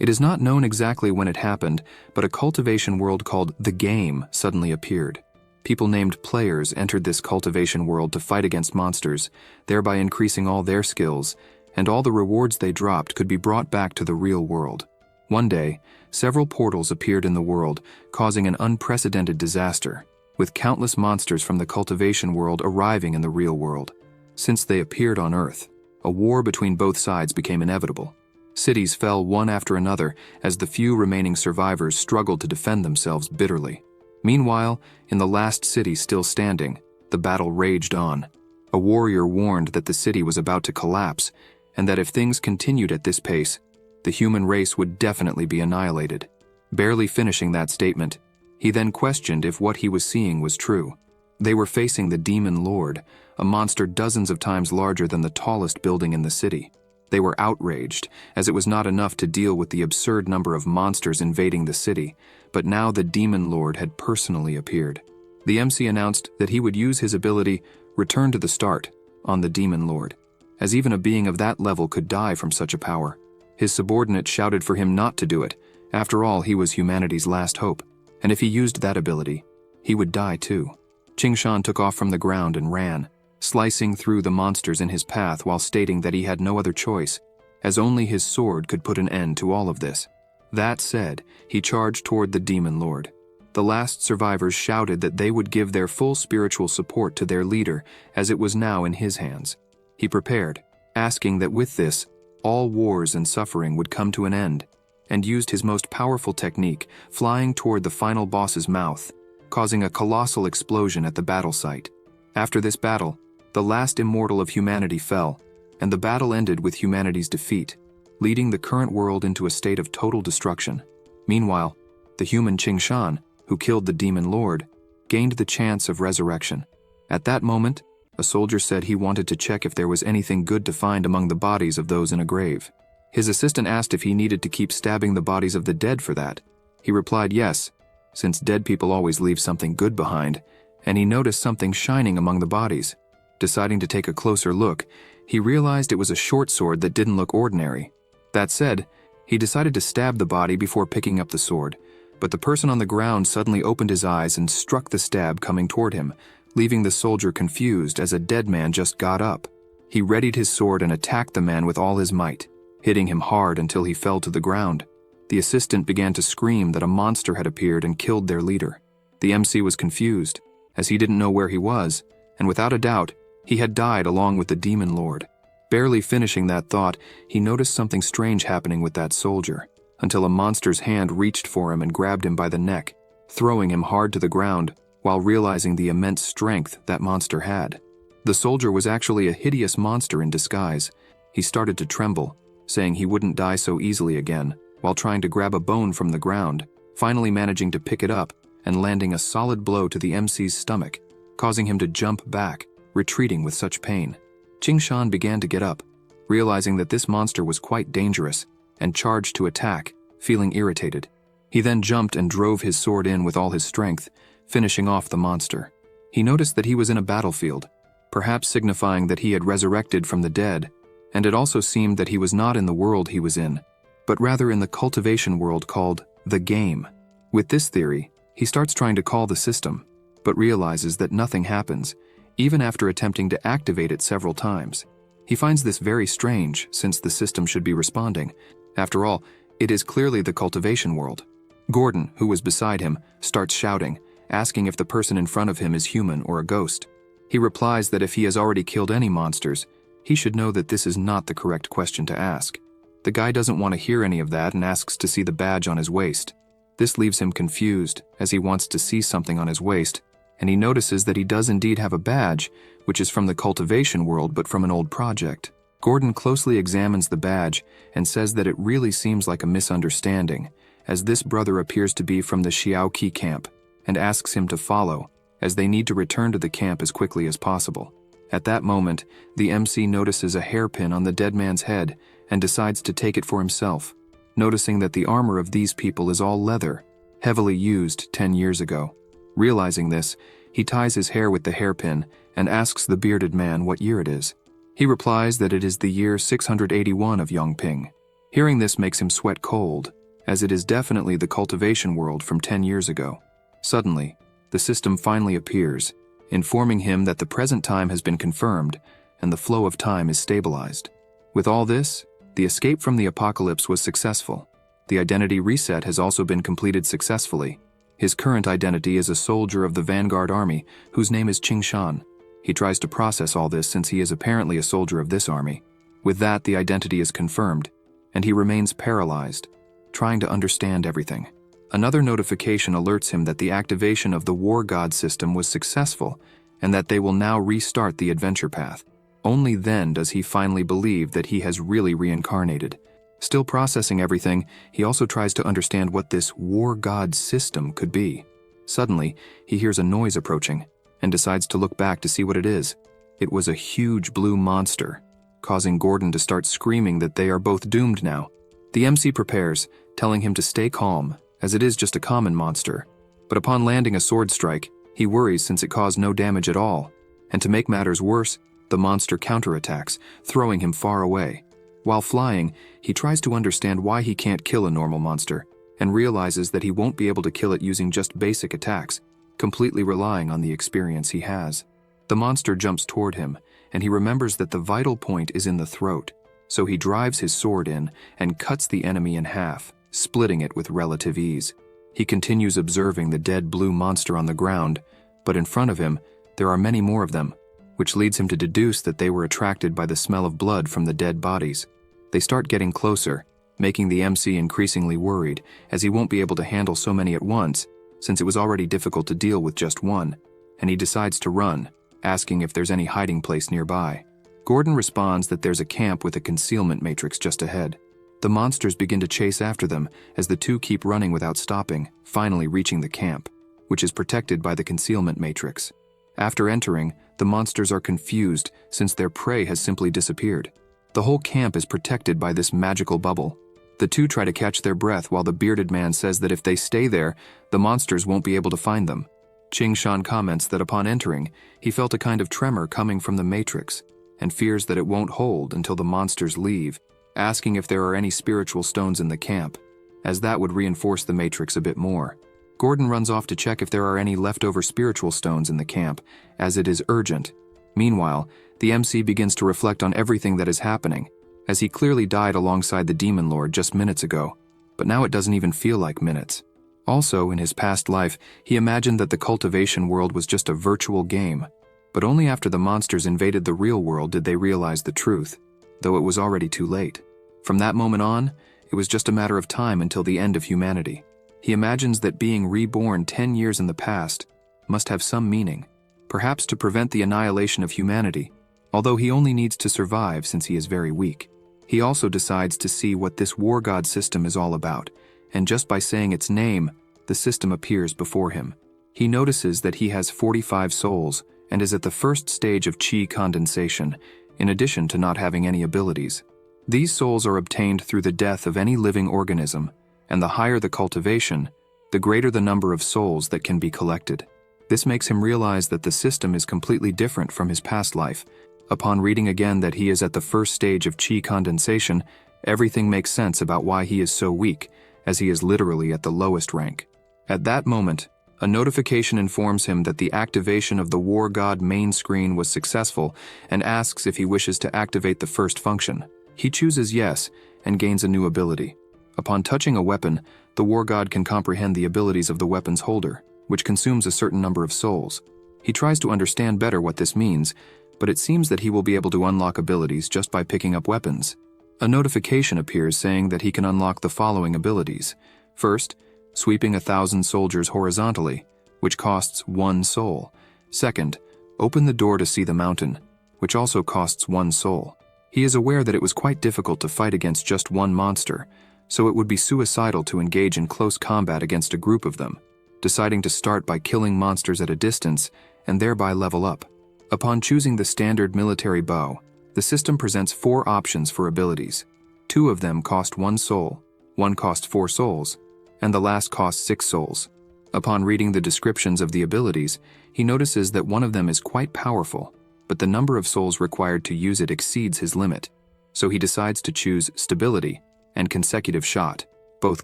It is not known exactly when it happened, but a cultivation world called The Game suddenly appeared. People named players entered this cultivation world to fight against monsters, thereby increasing all their skills, and all the rewards they dropped could be brought back to the real world. One day, several portals appeared in the world, causing an unprecedented disaster, with countless monsters from the cultivation world arriving in the real world. Since they appeared on Earth, a war between both sides became inevitable. Cities fell one after another as the few remaining survivors struggled to defend themselves bitterly. Meanwhile, in the last city still standing, the battle raged on. A warrior warned that the city was about to collapse, and that if things continued at this pace, the human race would definitely be annihilated. Barely finishing that statement, he then questioned if what he was seeing was true. They were facing the Demon Lord, a monster dozens of times larger than the tallest building in the city. They were outraged, as it was not enough to deal with the absurd number of monsters invading the city, but now the Demon Lord had personally appeared. The MC announced that he would use his ability, Return to the Start, on the Demon Lord, as even a being of that level could die from such a power. His subordinate shouted for him not to do it. After all, he was humanity's last hope, and if he used that ability, he would die too. Qingshan took off from the ground and ran, slicing through the monsters in his path while stating that he had no other choice, as only his sword could put an end to all of this. That said, he charged toward the Demon Lord. The last survivors shouted that they would give their full spiritual support to their leader, as it was now in his hands. He prepared, asking that with this, all wars and suffering would come to an end, and used his most powerful technique, flying toward the final boss's mouth, causing a colossal explosion at the battle site. After this battle, the last immortal of humanity fell, and the battle ended with humanity's defeat, leading the current world into a state of total destruction. Meanwhile, the human Qingshan, who killed the Demon Lord, gained the chance of resurrection. At that moment, a soldier said he wanted to check if there was anything good to find among the bodies of those in a grave. His assistant asked if he needed to keep stabbing the bodies of the dead for that. He replied yes, since dead people always leave something good behind, and he noticed something shining among the bodies. Deciding to take a closer look, he realized it was a short sword that didn't look ordinary. That said, he decided to stab the body before picking up the sword, but the person on the ground suddenly opened his eyes and struck the stab coming toward him, leaving the soldier confused as a dead man just got up. He readied his sword and attacked the man with all his might, hitting him hard until he fell to the ground. The assistant began to scream that a monster had appeared and killed their leader. The MC was confused, as he didn't know where he was, and without a doubt, he had died along with the Demon Lord. Barely finishing that thought, he noticed something strange happening with that soldier, until a monster's hand reached for him and grabbed him by the neck, throwing him hard to the ground, while realizing the immense strength that monster had. The soldier was actually a hideous monster in disguise. He started to tremble, saying he wouldn't die so easily again, while trying to grab a bone from the ground, finally managing to pick it up and landing a solid blow to the MC's stomach, causing him to jump back, retreating with such pain. Qingshan began to get up, realizing that this monster was quite dangerous, and charged to attack, feeling irritated. He then jumped and drove his sword in with all his strength, finishing off the monster. He noticed that he was in a battlefield, perhaps signifying that he had resurrected from the dead, and it also seemed that he was not in the world he was in, but rather in the cultivation world called The Game. With this theory, he starts trying to call the system, but realizes that nothing happens, even after attempting to activate it several times. He finds this very strange, since the system should be responding. After all, it is clearly the cultivation world. Gordon, who was beside him, starts shouting, asking if the person in front of him is human or a ghost. He replies that if he has already killed any monsters, he should know that this is not the correct question to ask. The guy doesn't want to hear any of that and asks to see the badge on his waist. This leaves him confused, as he wants to see something on his waist, and he notices that he does indeed have a badge, which is from the cultivation world but from an old project. Gordon closely examines the badge and says that it really seems like a misunderstanding, as this brother appears to be from the Xiaoqi camp, and asks him to follow, as they need to return to the camp as quickly as possible. At that moment, the MC notices a hairpin on the dead man's head and decides to take it for himself, noticing that the armor of these people is all leather, heavily used 10 years ago. Realizing this, he ties his hair with the hairpin and asks the bearded man what year it is. He replies that it is the year 681 of Yongping. Hearing this makes him sweat cold, as it is definitely the cultivation world from 10 years ago. Suddenly, the system finally appears, informing him that the present time has been confirmed and the flow of time is stabilized. With all this, the escape from the apocalypse was successful. The identity reset has also been completed successfully. His current identity is a soldier of the Vanguard Army, whose name is Ching Shan. He tries to process all this since he is apparently a soldier of this army. With that, the identity is confirmed, and he remains paralyzed, trying to understand everything. Another notification alerts him that the activation of the War God system was successful and that they will now restart the adventure path. Only then does he finally believe that he has really reincarnated. Still processing everything, he also tries to understand what this War God system could be. Suddenly, he hears a noise approaching and decides to look back to see what it is. It was a huge blue monster, causing Gordon to start screaming that they are both doomed now. The MC prepares, telling him to stay calm, as it is just a common monster. But upon landing a sword strike, he worries since it caused no damage at all. And to make matters worse, the monster counterattacks, throwing him far away. While flying, he tries to understand why he can't kill a normal monster, and realizes that he won't be able to kill it using just basic attacks, completely relying on the experience he has. The monster jumps toward him, and he remembers that the vital point is in the throat, so he drives his sword in and cuts the enemy in half, splitting it with relative ease. He continues observing the dead blue monster on the ground, but in front of him, there are many more of them, which leads him to deduce that they were attracted by the smell of blood from the dead bodies. They start getting closer, making the MC increasingly worried, as he won't be able to handle so many at once, since it was already difficult to deal with just one, and he decides to run, asking if there's any hiding place nearby. Gordon responds that there's a camp with a concealment matrix just ahead. The monsters begin to chase after them as the two keep running without stopping, finally reaching the camp, which is protected by the concealment matrix. After entering, the monsters are confused since their prey has simply disappeared. The whole camp is protected by this magical bubble. The two try to catch their breath while the bearded man says that if they stay there, the monsters won't be able to find them. Ching Shan comments that upon entering, he felt a kind of tremor coming from the matrix and fears that it won't hold until the monsters leave, asking if there are any spiritual stones in the camp, as that would reinforce the matrix a bit more. Gordon runs off to check if there are any leftover spiritual stones in the camp, as it is urgent. Meanwhile, the MC begins to reflect on everything that is happening, as he clearly died alongside the Demon Lord just minutes ago, but now it doesn't even feel like minutes. Also, in his past life, he imagined that the cultivation world was just a virtual game, but only after the monsters invaded the real world did they realize the truth, though it was already too late. From that moment on, it was just a matter of time until the end of humanity. He imagines that being reborn 10 years in the past must have some meaning, perhaps to prevent the annihilation of humanity, although he only needs to survive since he is very weak. He also decides to see what this War God system is all about, and just by saying its name, the system appears before him. He notices that he has 45 souls and is at the first stage of chi condensation, in addition to not having any abilities. These souls are obtained through the death of any living organism, and the higher the cultivation, the greater the number of souls that can be collected. This makes him realize that the system is completely different from his past life. Upon reading again that he is at the first stage of chi condensation, everything makes sense about why he is so weak, as he is literally at the lowest rank. At that moment, a notification informs him that the activation of the War God main screen was successful and asks if he wishes to activate the first function. He chooses yes and gains a new ability. Upon touching a weapon, the War God can comprehend the abilities of the weapon's holder, which consumes a certain number of souls. He tries to understand better what this means, but it seems that he will be able to unlock abilities just by picking up weapons. A notification appears saying that he can unlock the following abilities. First, sweeping 1,000 soldiers horizontally, which costs 1 soul. Second, open the door to see the mountain, which also costs 1 soul. He is aware that it was quite difficult to fight against just one monster, so it would be suicidal to engage in close combat against a group of them, deciding to start by killing monsters at a distance and thereby level up. Upon choosing the standard military bow, the system presents 4 options for abilities. 2 of them cost 1 soul, 1 costs 4 souls, and the last costs 6 souls. Upon reading the descriptions of the abilities, he notices that one of them is quite powerful, but the number of souls required to use it exceeds his limit, so he decides to choose stability, and consecutive shot, both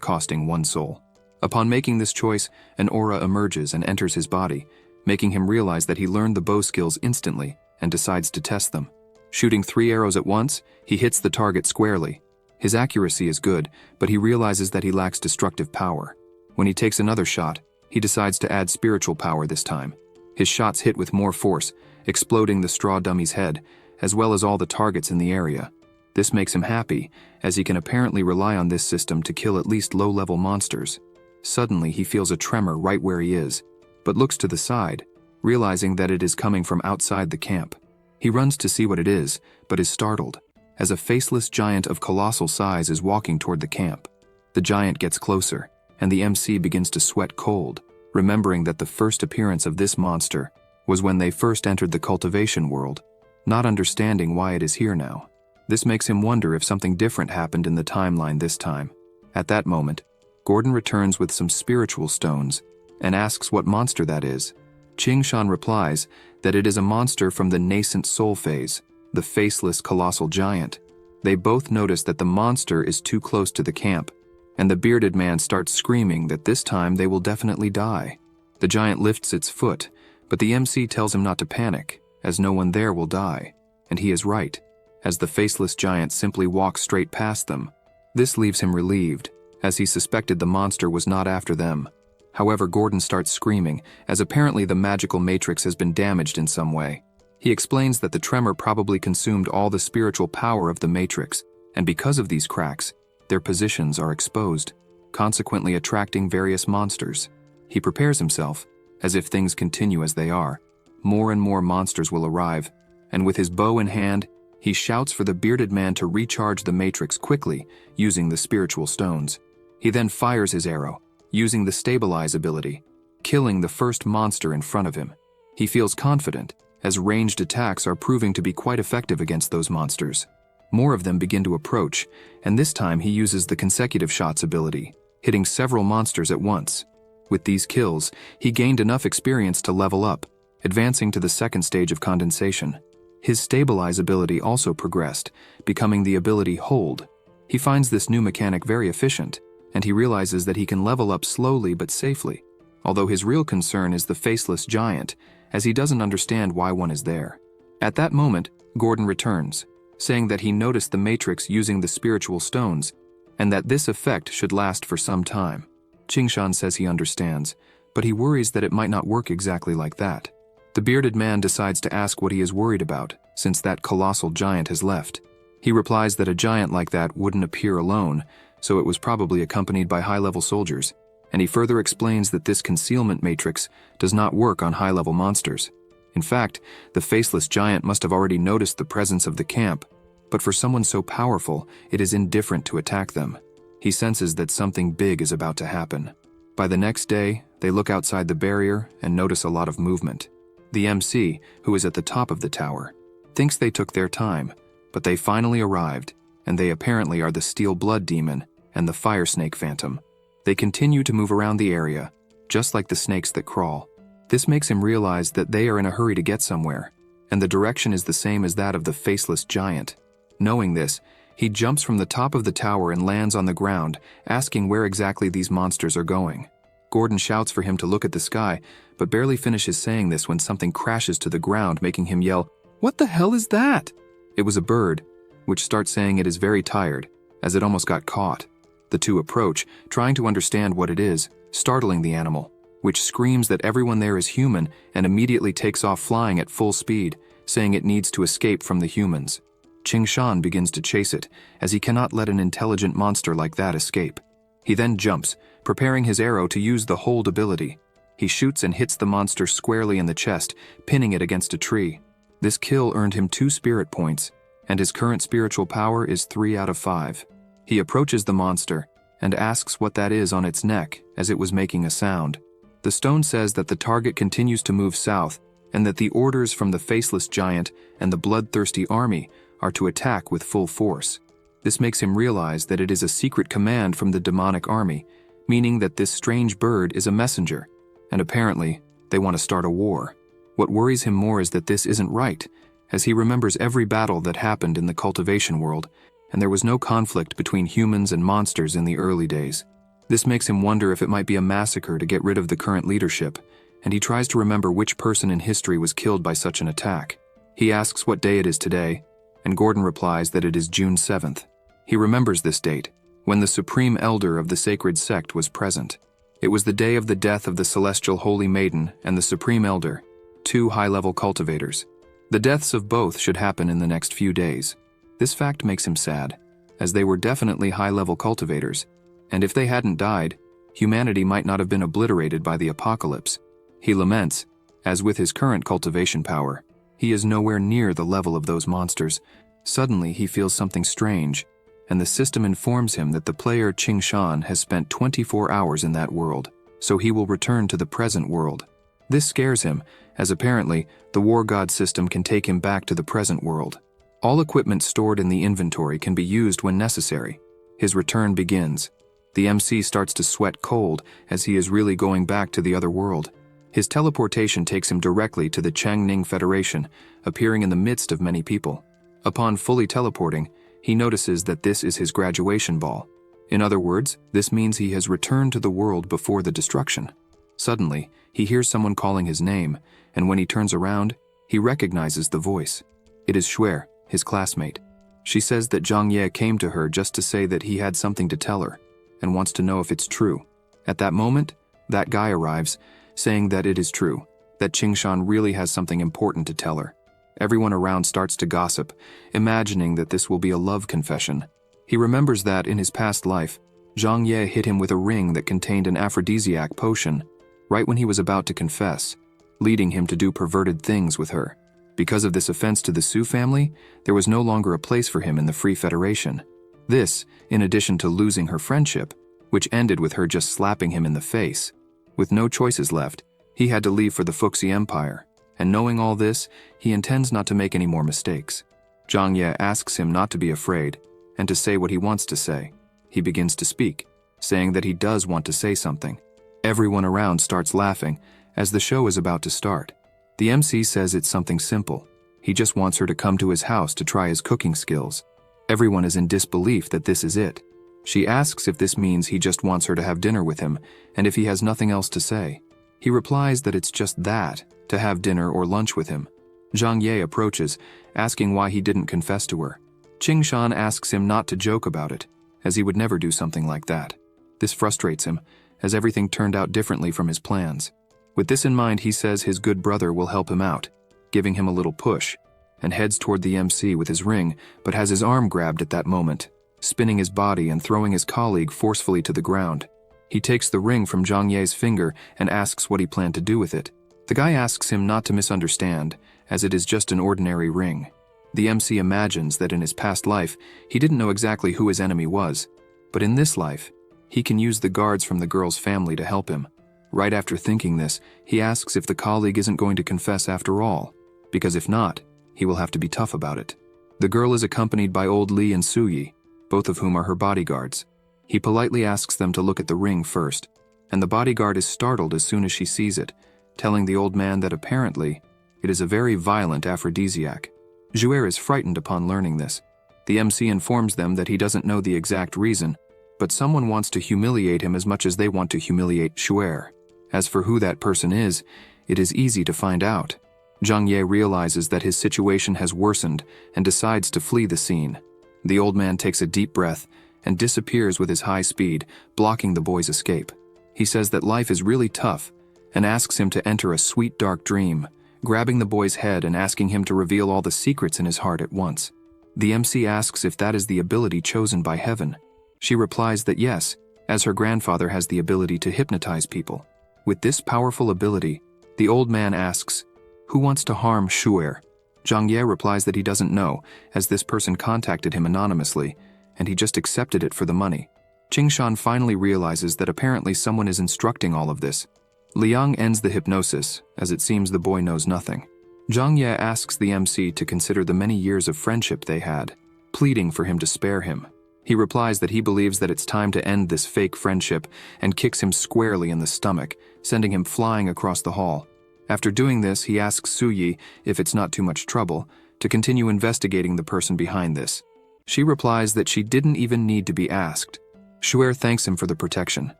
costing 1 soul. Upon making this choice, an aura emerges and enters his body, making him realize that he learned the bow skills instantly and decides to test them. Shooting 3 arrows at once, he hits the target squarely. His accuracy is good, but he realizes that he lacks destructive power. When he takes another shot, he decides to add spiritual power this time. His shots hit with more force, exploding the straw dummy's head, as well as all the targets in the area. This makes him happy, as he can apparently rely on this system to kill at least low-level monsters. Suddenly, he feels a tremor right where he is, but looks to the side, realizing that it is coming from outside the camp. He runs to see what it is, but is startled, as a faceless giant of colossal size is walking toward the camp. The giant gets closer, and the MC begins to sweat cold, remembering that the first appearance of this monster was when they first entered the cultivation world, not understanding why it is here now. This makes him wonder if something different happened in the timeline this time. At that moment, Gordon returns with some spiritual stones and asks what monster that is. Qingshan replies that it is a monster from the nascent soul phase, the faceless colossal giant. They both notice that the monster is too close to the camp, and the bearded man starts screaming that this time they will definitely die. The giant lifts its foot, but the MC tells him not to panic, as no one there will die, and he is right, as the faceless giant simply walks straight past them. This leaves him relieved, as he suspected the monster was not after them. However, Gordon starts screaming, as apparently the magical matrix has been damaged in some way. He explains that the tremor probably consumed all the spiritual power of the matrix, and because of these cracks, their positions are exposed, consequently attracting various monsters. He prepares himself, as if things continue as they are. More and more monsters will arrive, and with his bow in hand, he shouts for the bearded man to recharge the matrix quickly, using the spiritual stones. He then fires his arrow, using the stabilize ability, killing the first monster in front of him. He feels confident, as ranged attacks are proving to be quite effective against those monsters. More of them begin to approach, and this time he uses the consecutive shots ability, hitting several monsters at once. With these kills, he gained enough experience to level up, advancing to the second stage of condensation. His stabilize ability also progressed, becoming the ability hold. He finds this new mechanic very efficient, and he realizes that he can level up slowly but safely, although his real concern is the faceless giant, as he doesn't understand why one is there. At that moment, Gordon returns, saying that he noticed the matrix using the spiritual stones, and that this effect should last for some time. Qingshan says he understands, but he worries that it might not work exactly like that. The bearded man decides to ask what he is worried about, since that colossal giant has left. He replies that a giant like that wouldn't appear alone, so it was probably accompanied by high-level soldiers, and he further explains that this concealment matrix does not work on high-level monsters. In fact, the faceless giant must have already noticed the presence of the camp, but for someone so powerful, it is indifferent to attack them. He senses that something big is about to happen. By the next day, they look outside the barrier and notice a lot of movement. The MC, who is at the top of the tower, thinks they took their time, but they finally arrived, and they apparently are the Steel Blood Demon and the Fire Snake Phantom. They continue to move around the area, just like the snakes that crawl. This makes him realize that they are in a hurry to get somewhere, and the direction is the same as that of the faceless giant. Knowing this, he jumps from the top of the tower and lands on the ground, asking where exactly these monsters are going. Gordon shouts for him to look at the sky, but barely finishes saying this when something crashes to the ground, making him yell, "What the hell is that?" It was a bird, which starts saying it is very tired, as it almost got caught. The two approach, trying to understand what it is, startling the animal, which screams that everyone there is human and immediately takes off flying at full speed, saying it needs to escape from the humans. Qingshan begins to chase it, as he cannot let an intelligent monster like that escape. He then jumps, preparing his arrow to use the hold ability. He shoots and hits the monster squarely in the chest, pinning it against a tree. This kill earned him 2 spirit points, and his current spiritual power is 3 out of 5. He approaches the monster and asks what that is on its neck, as it was making a sound. The stone says that the target continues to move south, and that the orders from the faceless giant and the bloodthirsty army are to attack with full force. This makes him realize that it is a secret command from the demonic army, meaning that this strange bird is a messenger, and apparently they want to start a war. What worries him more is that this isn't right, as he remembers every battle that happened in the cultivation world, and there was no conflict between humans and monsters in the early days. This makes him wonder if it might be a massacre to get rid of the current leadership, and he tries to remember which person in history was killed by such an attack. He asks what day it is today, and Gordon replies that it is June 7th. He remembers this date, when the Supreme Elder of the sacred sect was present. It was the day of the death of the Celestial Holy Maiden and the Supreme Elder, two high-level cultivators. The deaths of both should happen in the next few days. This fact makes him sad, as they were definitely high-level cultivators, and if they hadn't died, humanity might not have been obliterated by the apocalypse. He laments, as with his current cultivation power, he is nowhere near the level of those monsters. Suddenly he feels something strange, and the system informs him that the player Qing Shan has spent 24 hours in that world, so he will return to the present world. This scares him, as apparently the War God system can take him back to the present world. All equipment stored in the inventory can be used when necessary. His return begins. The MC starts to sweat cold as he is really going back to the other world. His teleportation takes him directly to the Changning Federation, appearing in the midst of many people. Upon fully teleporting, he notices that this is his graduation ball. In other words, this means he has returned to the world before the destruction. Suddenly, he hears someone calling his name, and when he turns around, he recognizes the voice. It is Shuer, his classmate. She says that Zhang Ye came to her just to say that he had something to tell her, and wants to know if it's true. At that moment, that guy arrives, saying that it is true, that Qing Shan really has something important to tell her. Everyone around starts to gossip, imagining that this will be a love confession. He remembers that, in his past life, Zhang Ye hit him with a ring that contained an aphrodisiac potion, right when he was about to confess, leading him to do perverted things with her. Because of this offense to the Su family, there was no longer a place for him in the Free Federation. This, in addition to losing her friendship, which ended with her just slapping him in the face. With no choices left, he had to leave for the Fuxi Empire, and knowing all this, he intends not to make any more mistakes. Zhang Ye asks him not to be afraid, and to say what he wants to say. He begins to speak, saying that he does want to say something. Everyone around starts laughing, as the show is about to start. The MC says it's something simple. He just wants her to come to his house to try his cooking skills. Everyone is in disbelief that this is it. She asks if this means he just wants her to have dinner with him, and if he has nothing else to say. He replies that it's just that, to have dinner or lunch with him. Zhang Ye approaches, asking why he didn't confess to her. Qing Shan asks him not to joke about it, as he would never do something like that. This frustrates him, as everything turned out differently from his plans. With this in mind, he says his good brother will help him out, giving him a little push, and heads toward the MC with his ring, but has his arm grabbed at that moment, spinning his body and throwing his colleague forcefully to the ground. He takes the ring from Zhang Ye's finger and asks what he planned to do with it. The guy asks him not to misunderstand, as it is just an ordinary ring. The MC imagines that in his past life, he didn't know exactly who his enemy was, but in this life, he can use the guards from the girl's family to help him. Right after thinking this, he asks if the colleague isn't going to confess after all, because if not, he will have to be tough about it. The girl is accompanied by old Li and Suyi, both of whom are her bodyguards. He politely asks them to look at the ring first, and the bodyguard is startled as soon as she sees it, telling the old man that apparently, it is a very violent aphrodisiac. Jouer is frightened upon learning this. The MC informs them that he doesn't know the exact reason, but someone wants to humiliate him as much as they want to humiliate Jouer. As for who that person is, it is easy to find out. Zhang Ye realizes that his situation has worsened and decides to flee the scene. The old man takes a deep breath and disappears with his high speed, blocking the boy's escape. He says that life is really tough and asks him to enter a sweet dark dream, grabbing the boy's head and asking him to reveal all the secrets in his heart at once. The MC asks if that is the ability chosen by heaven. She replies that yes, as her grandfather has the ability to hypnotize people. With this powerful ability, the old man asks, "Who wants to harm Shuer?" Zhang Ye replies that he doesn't know, as this person contacted him anonymously, and he just accepted it for the money. Qing Shan finally realizes that apparently someone is instructing all of this. Liang ends the hypnosis, as it seems the boy knows nothing. Zhang Ye asks the MC to consider the many years of friendship they had, pleading for him to spare him. He replies that he believes that it's time to end this fake friendship and kicks him squarely in the stomach, sending him flying across the hall. After doing this, he asks Suyi, if it's not too much trouble, to continue investigating the person behind this. She replies that she didn't even need to be asked. Shuer thanks him for the protection.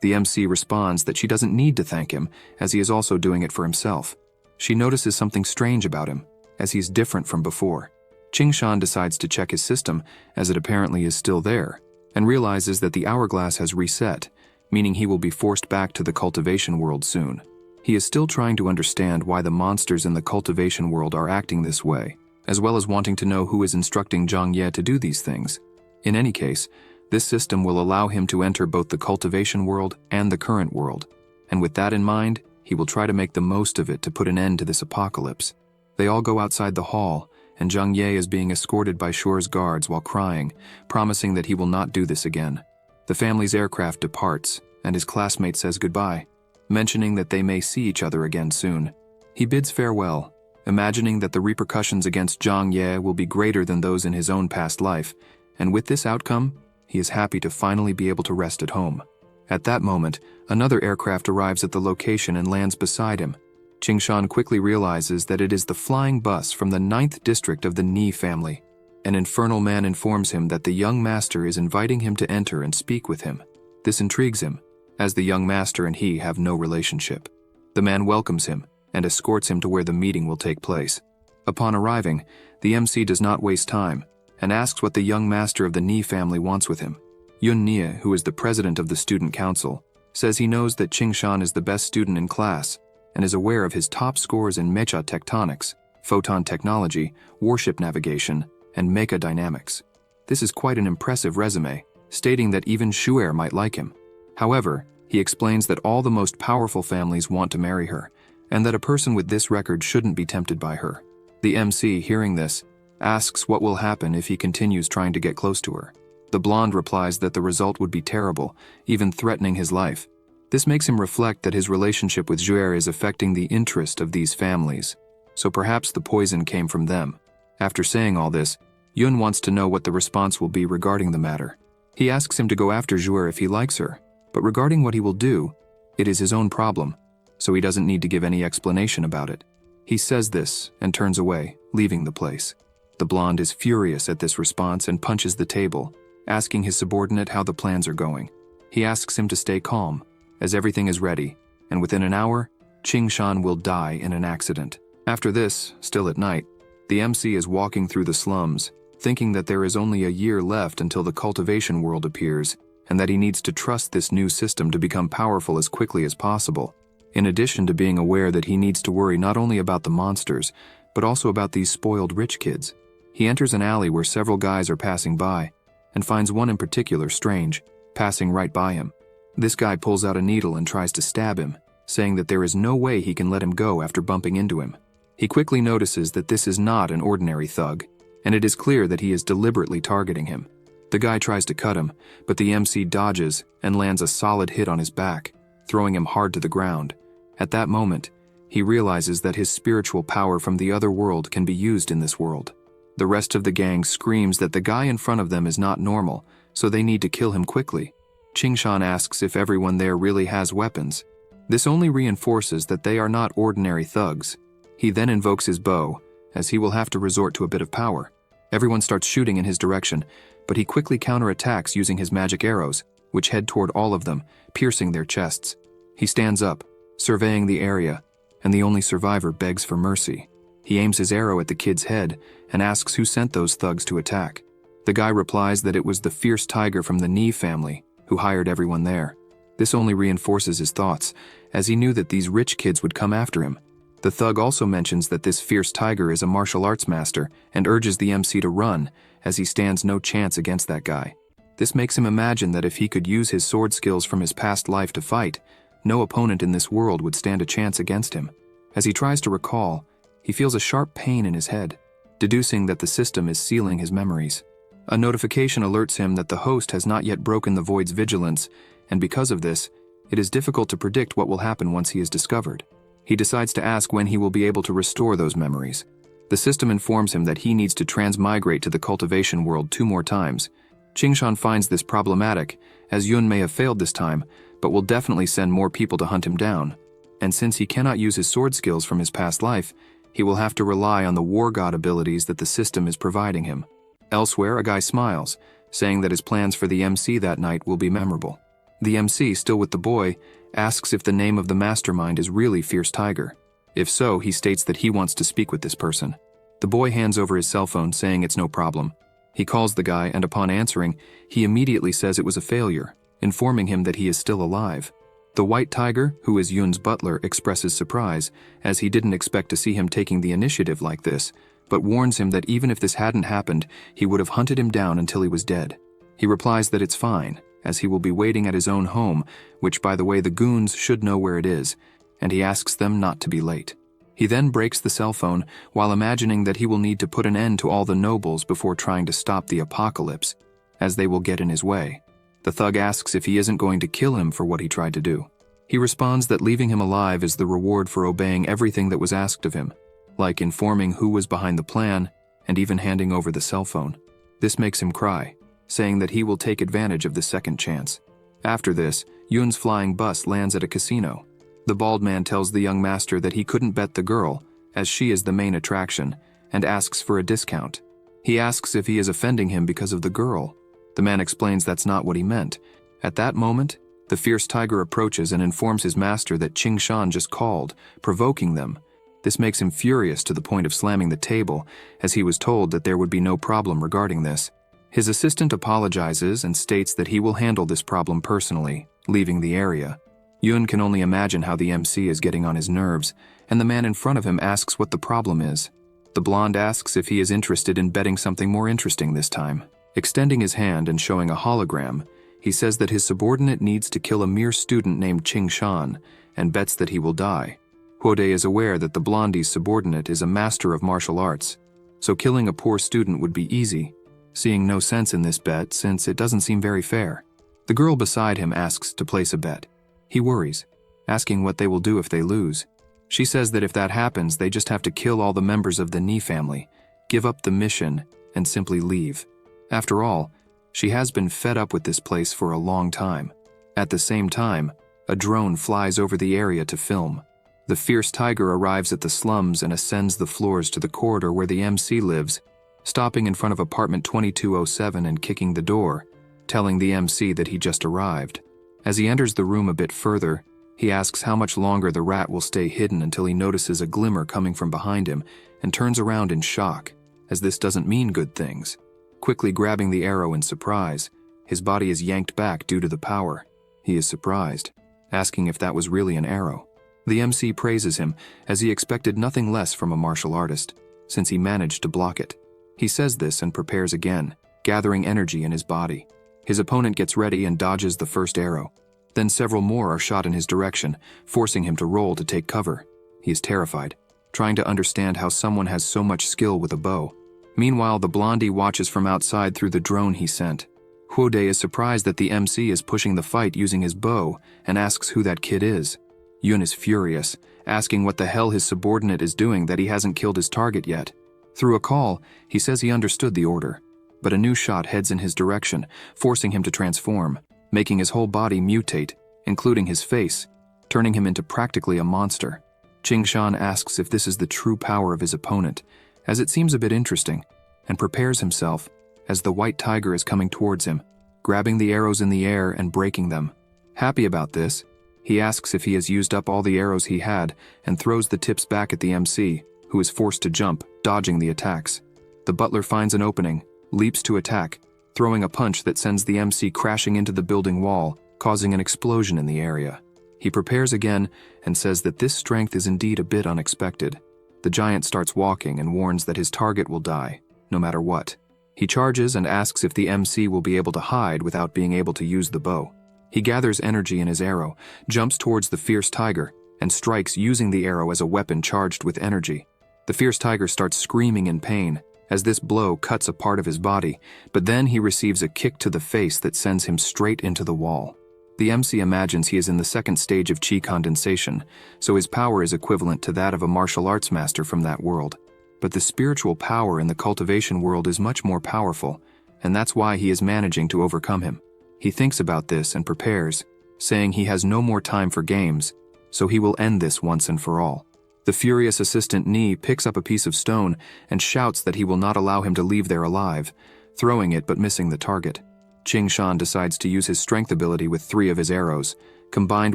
The MC responds that she doesn't need to thank him, as he is also doing it for himself. She notices something strange about him, as he's different from before. Qingshan decides to check his system, as it apparently is still there, and realizes that the hourglass has reset, meaning he will be forced back to the cultivation world soon. He is still trying to understand why the monsters in the cultivation world are acting this way, as well as wanting to know who is instructing Zhang Ye to do these things. In any case, this system will allow him to enter both the cultivation world and the current world, and with that in mind, he will try to make the most of it to put an end to this apocalypse. They all go outside the hall, and Zhang Ye is being escorted by Shuer's guards while crying, promising that he will not do this again. The family's aircraft departs, and his classmate says goodbye, mentioning that they may see each other again soon. He bids farewell, imagining that the repercussions against Zhang Ye will be greater than those in his own past life, and with this outcome, he is happy to finally be able to rest at home. At that moment, another aircraft arrives at the location and lands beside him. Qingshan quickly realizes that it is the flying bus from the 9th district of the Ni family. An infernal man informs him that the young master is inviting him to enter and speak with him. This intrigues him, as the young master and he have no relationship. The man welcomes him and escorts him to where the meeting will take place. Upon arriving, the MC does not waste time and asks what the young master of the Ni family wants with him. Yun Nie, who is the president of the student council, says he knows that Qingshan is the best student in class and is aware of his top scores in mecha tectonics, photon technology, warship navigation, and mecha dynamics. This is quite an impressive resume, stating that even Shuer might like him. However, he explains that all the most powerful families want to marry her, and that a person with this record shouldn't be tempted by her. The MC, hearing this, asks what will happen if he continues trying to get close to her. The blonde replies that the result would be terrible, even threatening his life. This makes him reflect that his relationship with Shuer is affecting the interest of these families, so perhaps the poison came from them. After saying all this, Yun wants to know what the response will be regarding the matter. He asks him to go after Shuer if he likes her, but regarding what he will do, it is his own problem, so he doesn't need to give any explanation about it. He says this and turns away, leaving the place. The blonde is furious at this response and punches the table, asking his subordinate how the plans are going. He asks him to stay calm, as everything is ready, and within an hour, Qingshan will die in an accident. After this, still at night, the MC is walking through the slums, thinking that there is only a year left until the cultivation world appears, and that he needs to trust this new system to become powerful as quickly as possible. In addition to being aware that he needs to worry not only about the monsters, but also about these spoiled rich kids. He enters an alley where several guys are passing by, and finds one in particular strange, passing right by him. This guy pulls out a needle and tries to stab him, saying that there is no way he can let him go after bumping into him. He quickly notices that this is not an ordinary thug, and it is clear that he is deliberately targeting him. The guy tries to cut him, but the MC dodges and lands a solid hit on his back, throwing him hard to the ground. At that moment, he realizes that his spiritual power from the other world can be used in this world. The rest of the gang screams that the guy in front of them is not normal, so they need to kill him quickly. Qingshan asks if everyone there really has weapons. This only reinforces that they are not ordinary thugs. He then invokes his bow, as he will have to resort to a bit of power. Everyone starts shooting in his direction, but he quickly counterattacks using his magic arrows, which head toward all of them, piercing their chests. He stands up, surveying the area, and the only survivor begs for mercy. He aims his arrow at the kid's head and asks who sent those thugs to attack. The guy replies that it was the fierce tiger from the Ni family, who hired everyone there. This only reinforces his thoughts, as he knew that these rich kids would come after him. The thug also mentions that this fierce tiger is a martial arts master and urges the MC to run, as he stands no chance against that guy. This makes him imagine that if he could use his sword skills from his past life to fight, no opponent in this world would stand a chance against him. As he tries to recall, he feels a sharp pain in his head, deducing that the system is sealing his memories. A notification alerts him that the host has not yet broken the void's vigilance, and because of this, it is difficult to predict what will happen once he is discovered. He decides to ask when he will be able to restore those memories. The system informs him that he needs to transmigrate to the cultivation world 2 more times. Qingshan finds this problematic, as Yun may have failed this time, but will definitely send more people to hunt him down. And since he cannot use his sword skills from his past life, he will have to rely on the war god abilities that the system is providing him. Elsewhere, a guy smiles, saying that his plans for the MC that night will be memorable. The MC, still with the boy, asks if the name of the mastermind is really Fierce Tiger. If so, he states that he wants to speak with this person. The boy hands over his cell phone, saying it's no problem. He calls the guy, and upon answering, he immediately says it was a failure, informing him that he is still alive. The White Tiger, who is Yoon's butler, expresses surprise, as he didn't expect to see him taking the initiative like this, but warns him that even if this hadn't happened, he would have hunted him down until he was dead. He replies that it's fine, as he will be waiting at his own home, which, by the way, the goons should know where it is, and he asks them not to be late. He then breaks the cell phone while imagining that he will need to put an end to all the nobles before trying to stop the apocalypse, as they will get in his way. The thug asks if he isn't going to kill him for what he tried to do. He responds that leaving him alive is the reward for obeying everything that was asked of him, like informing who was behind the plan and even handing over the cell phone. This makes him cry, saying that he will take advantage of the second chance. After this, Yoon's flying bus lands at a casino. The bald man tells the young master that he couldn't bet the girl, as she is the main attraction, and asks for a discount. He asks if he is offending him because of the girl. The man explains that's not what he meant. At that moment, the Fierce Tiger approaches and informs his master that Ching Shan just called, provoking them. This makes him furious to the point of slamming the table, as he was told that there would be no problem regarding this. His assistant apologizes and states that he will handle this problem personally, leaving the area. Yoon can only imagine how the MC is getting on his nerves, and the man in front of him asks what the problem is. The blonde asks if he is interested in betting something more interesting this time. Extending his hand and showing a hologram, he says that his subordinate needs to kill a mere student named Ching Shan, and bets that he will die. Hode is aware that the blondie's subordinate is a master of martial arts, so killing a poor student would be easy, seeing no sense in this bet since it doesn't seem very fair. The girl beside him asks to place a bet. He worries, asking what they will do if they lose. She says that if that happens, they just have to kill all the members of the Ni family, give up the mission, and simply leave. After all, she has been fed up with this place for a long time. At the same time, a drone flies over the area to film. The Fierce Tiger arrives at the slums and ascends the floors to the corridor where the MC lives, stopping in front of apartment 2207 and kicking the door, telling the MC that he just arrived. As he enters the room a bit further, he asks how much longer the rat will stay hidden until he notices a glimmer coming from behind him and turns around in shock, as this doesn't mean good things. Quickly grabbing the arrow in surprise, his body is yanked back due to the power. He is surprised, asking if that was really an arrow. The MC praises him, as he expected nothing less from a martial artist, since he managed to block it. He says this and prepares again, gathering energy in his body. His opponent gets ready and dodges the first arrow. Then several more are shot in his direction, forcing him to roll to take cover. He is terrified, trying to understand how someone has so much skill with a bow. Meanwhile, the blondie watches from outside through the drone he sent. Hode is surprised that the MC is pushing the fight using his bow and asks who that kid is. Yoon is furious, asking what the hell his subordinate is doing that he hasn't killed his target yet. Through a call, he says he understood the order, but a new shot heads in his direction, forcing him to transform, making his whole body mutate, including his face, turning him into practically a monster. Ching Shan asks if this is the true power of his opponent, as it seems a bit interesting, and prepares himself as the White Tiger is coming towards him, grabbing the arrows in the air and breaking them. Happy about this, he asks if he has used up all the arrows he had and throws the tips back at the MC, who is forced to jump, dodging the attacks. The butler finds an opening, leaps to attack, throwing a punch that sends the MC crashing into the building wall, causing an explosion in the area. He prepares again and says that this strength is indeed a bit unexpected. The giant starts walking and warns that his target will die, no matter what. He charges and asks if the MC will be able to hide without being able to use the bow. He gathers energy in his arrow, jumps towards the Fierce Tiger, and strikes using the arrow as a weapon charged with energy. The Fierce Tiger starts screaming in pain, as this blow cuts a part of his body, but then he receives a kick to the face that sends him straight into the wall. The MC imagines he is in the second stage of chi condensation, so his power is equivalent to that of a martial arts master from that world. But the spiritual power in the cultivation world is much more powerful, and that's why he is managing to overcome him. He thinks about this and prepares, saying he has no more time for games, so he will end this once and for all. The furious assistant Ni picks up a piece of stone and shouts that he will not allow him to leave there alive, throwing it but missing the target. Ching Shan decides to use his strength ability with 3 of his arrows, combined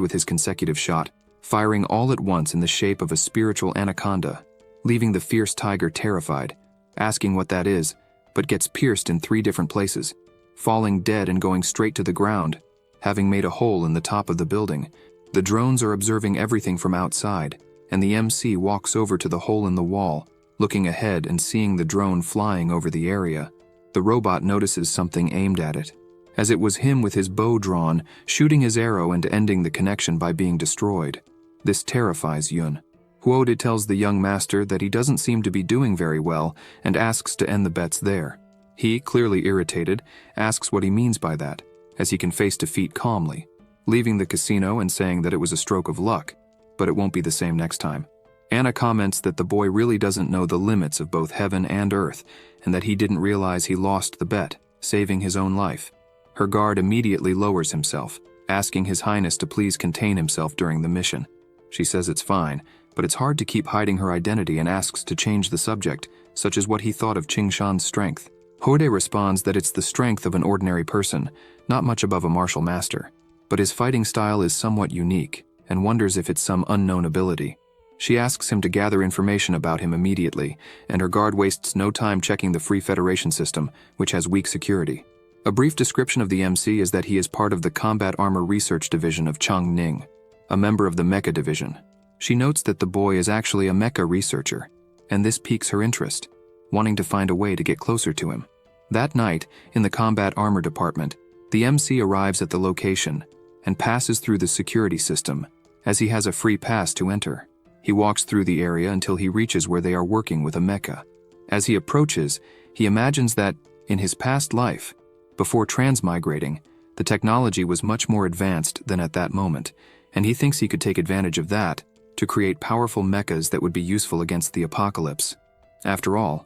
with his consecutive shot, firing all at once in the shape of a spiritual anaconda, leaving the fierce tiger terrified, asking what that is, but gets pierced in 3 different places, falling dead and going straight to the ground, having made a hole in the top of the building. The drones are observing everything from outside, and the MC walks over to the hole in the wall, looking ahead and seeing the drone flying over the area. The robot notices something aimed at it, as it was him with his bow drawn, shooting his arrow and ending the connection by being destroyed. This terrifies Yun. Huode tells the young master that he doesn't seem to be doing very well and asks to end the bets there. He, clearly irritated, asks what he means by that, as he can face defeat calmly, leaving the casino and saying that it was a stroke of luck, but it won't be the same next time. Anna comments that the boy really doesn't know the limits of both heaven and earth, and that he didn't realize he lost the bet, saving his own life. Her guard immediately lowers himself, asking His Highness to please contain himself during the mission. She says it's fine, but it's hard to keep hiding her identity and asks to change the subject, such as what he thought of Ching Shan's strength. Huode responds that it's the strength of an ordinary person, not much above a martial master, but his fighting style is somewhat unique, and wonders if it's some unknown ability. She asks him to gather information about him immediately, and her guard wastes no time checking the Free Federation system, which has weak security. A brief description of the MC is that he is part of the Combat Armor Research Division of Chang Ning, a member of the Mecha Division. She notes that the boy is actually a mecha researcher, and this piques her interest, wanting to find a way to get closer to him. That night, in the Combat Armor Department, the MC arrives at the location and passes through the security system, as he has a free pass to enter. He walks through the area until he reaches where they are working with a mecha. As he approaches, he imagines that, in his past life, before transmigrating, the technology was much more advanced than at that moment, and he thinks he could take advantage of that to create powerful mechas that would be useful against the apocalypse. After all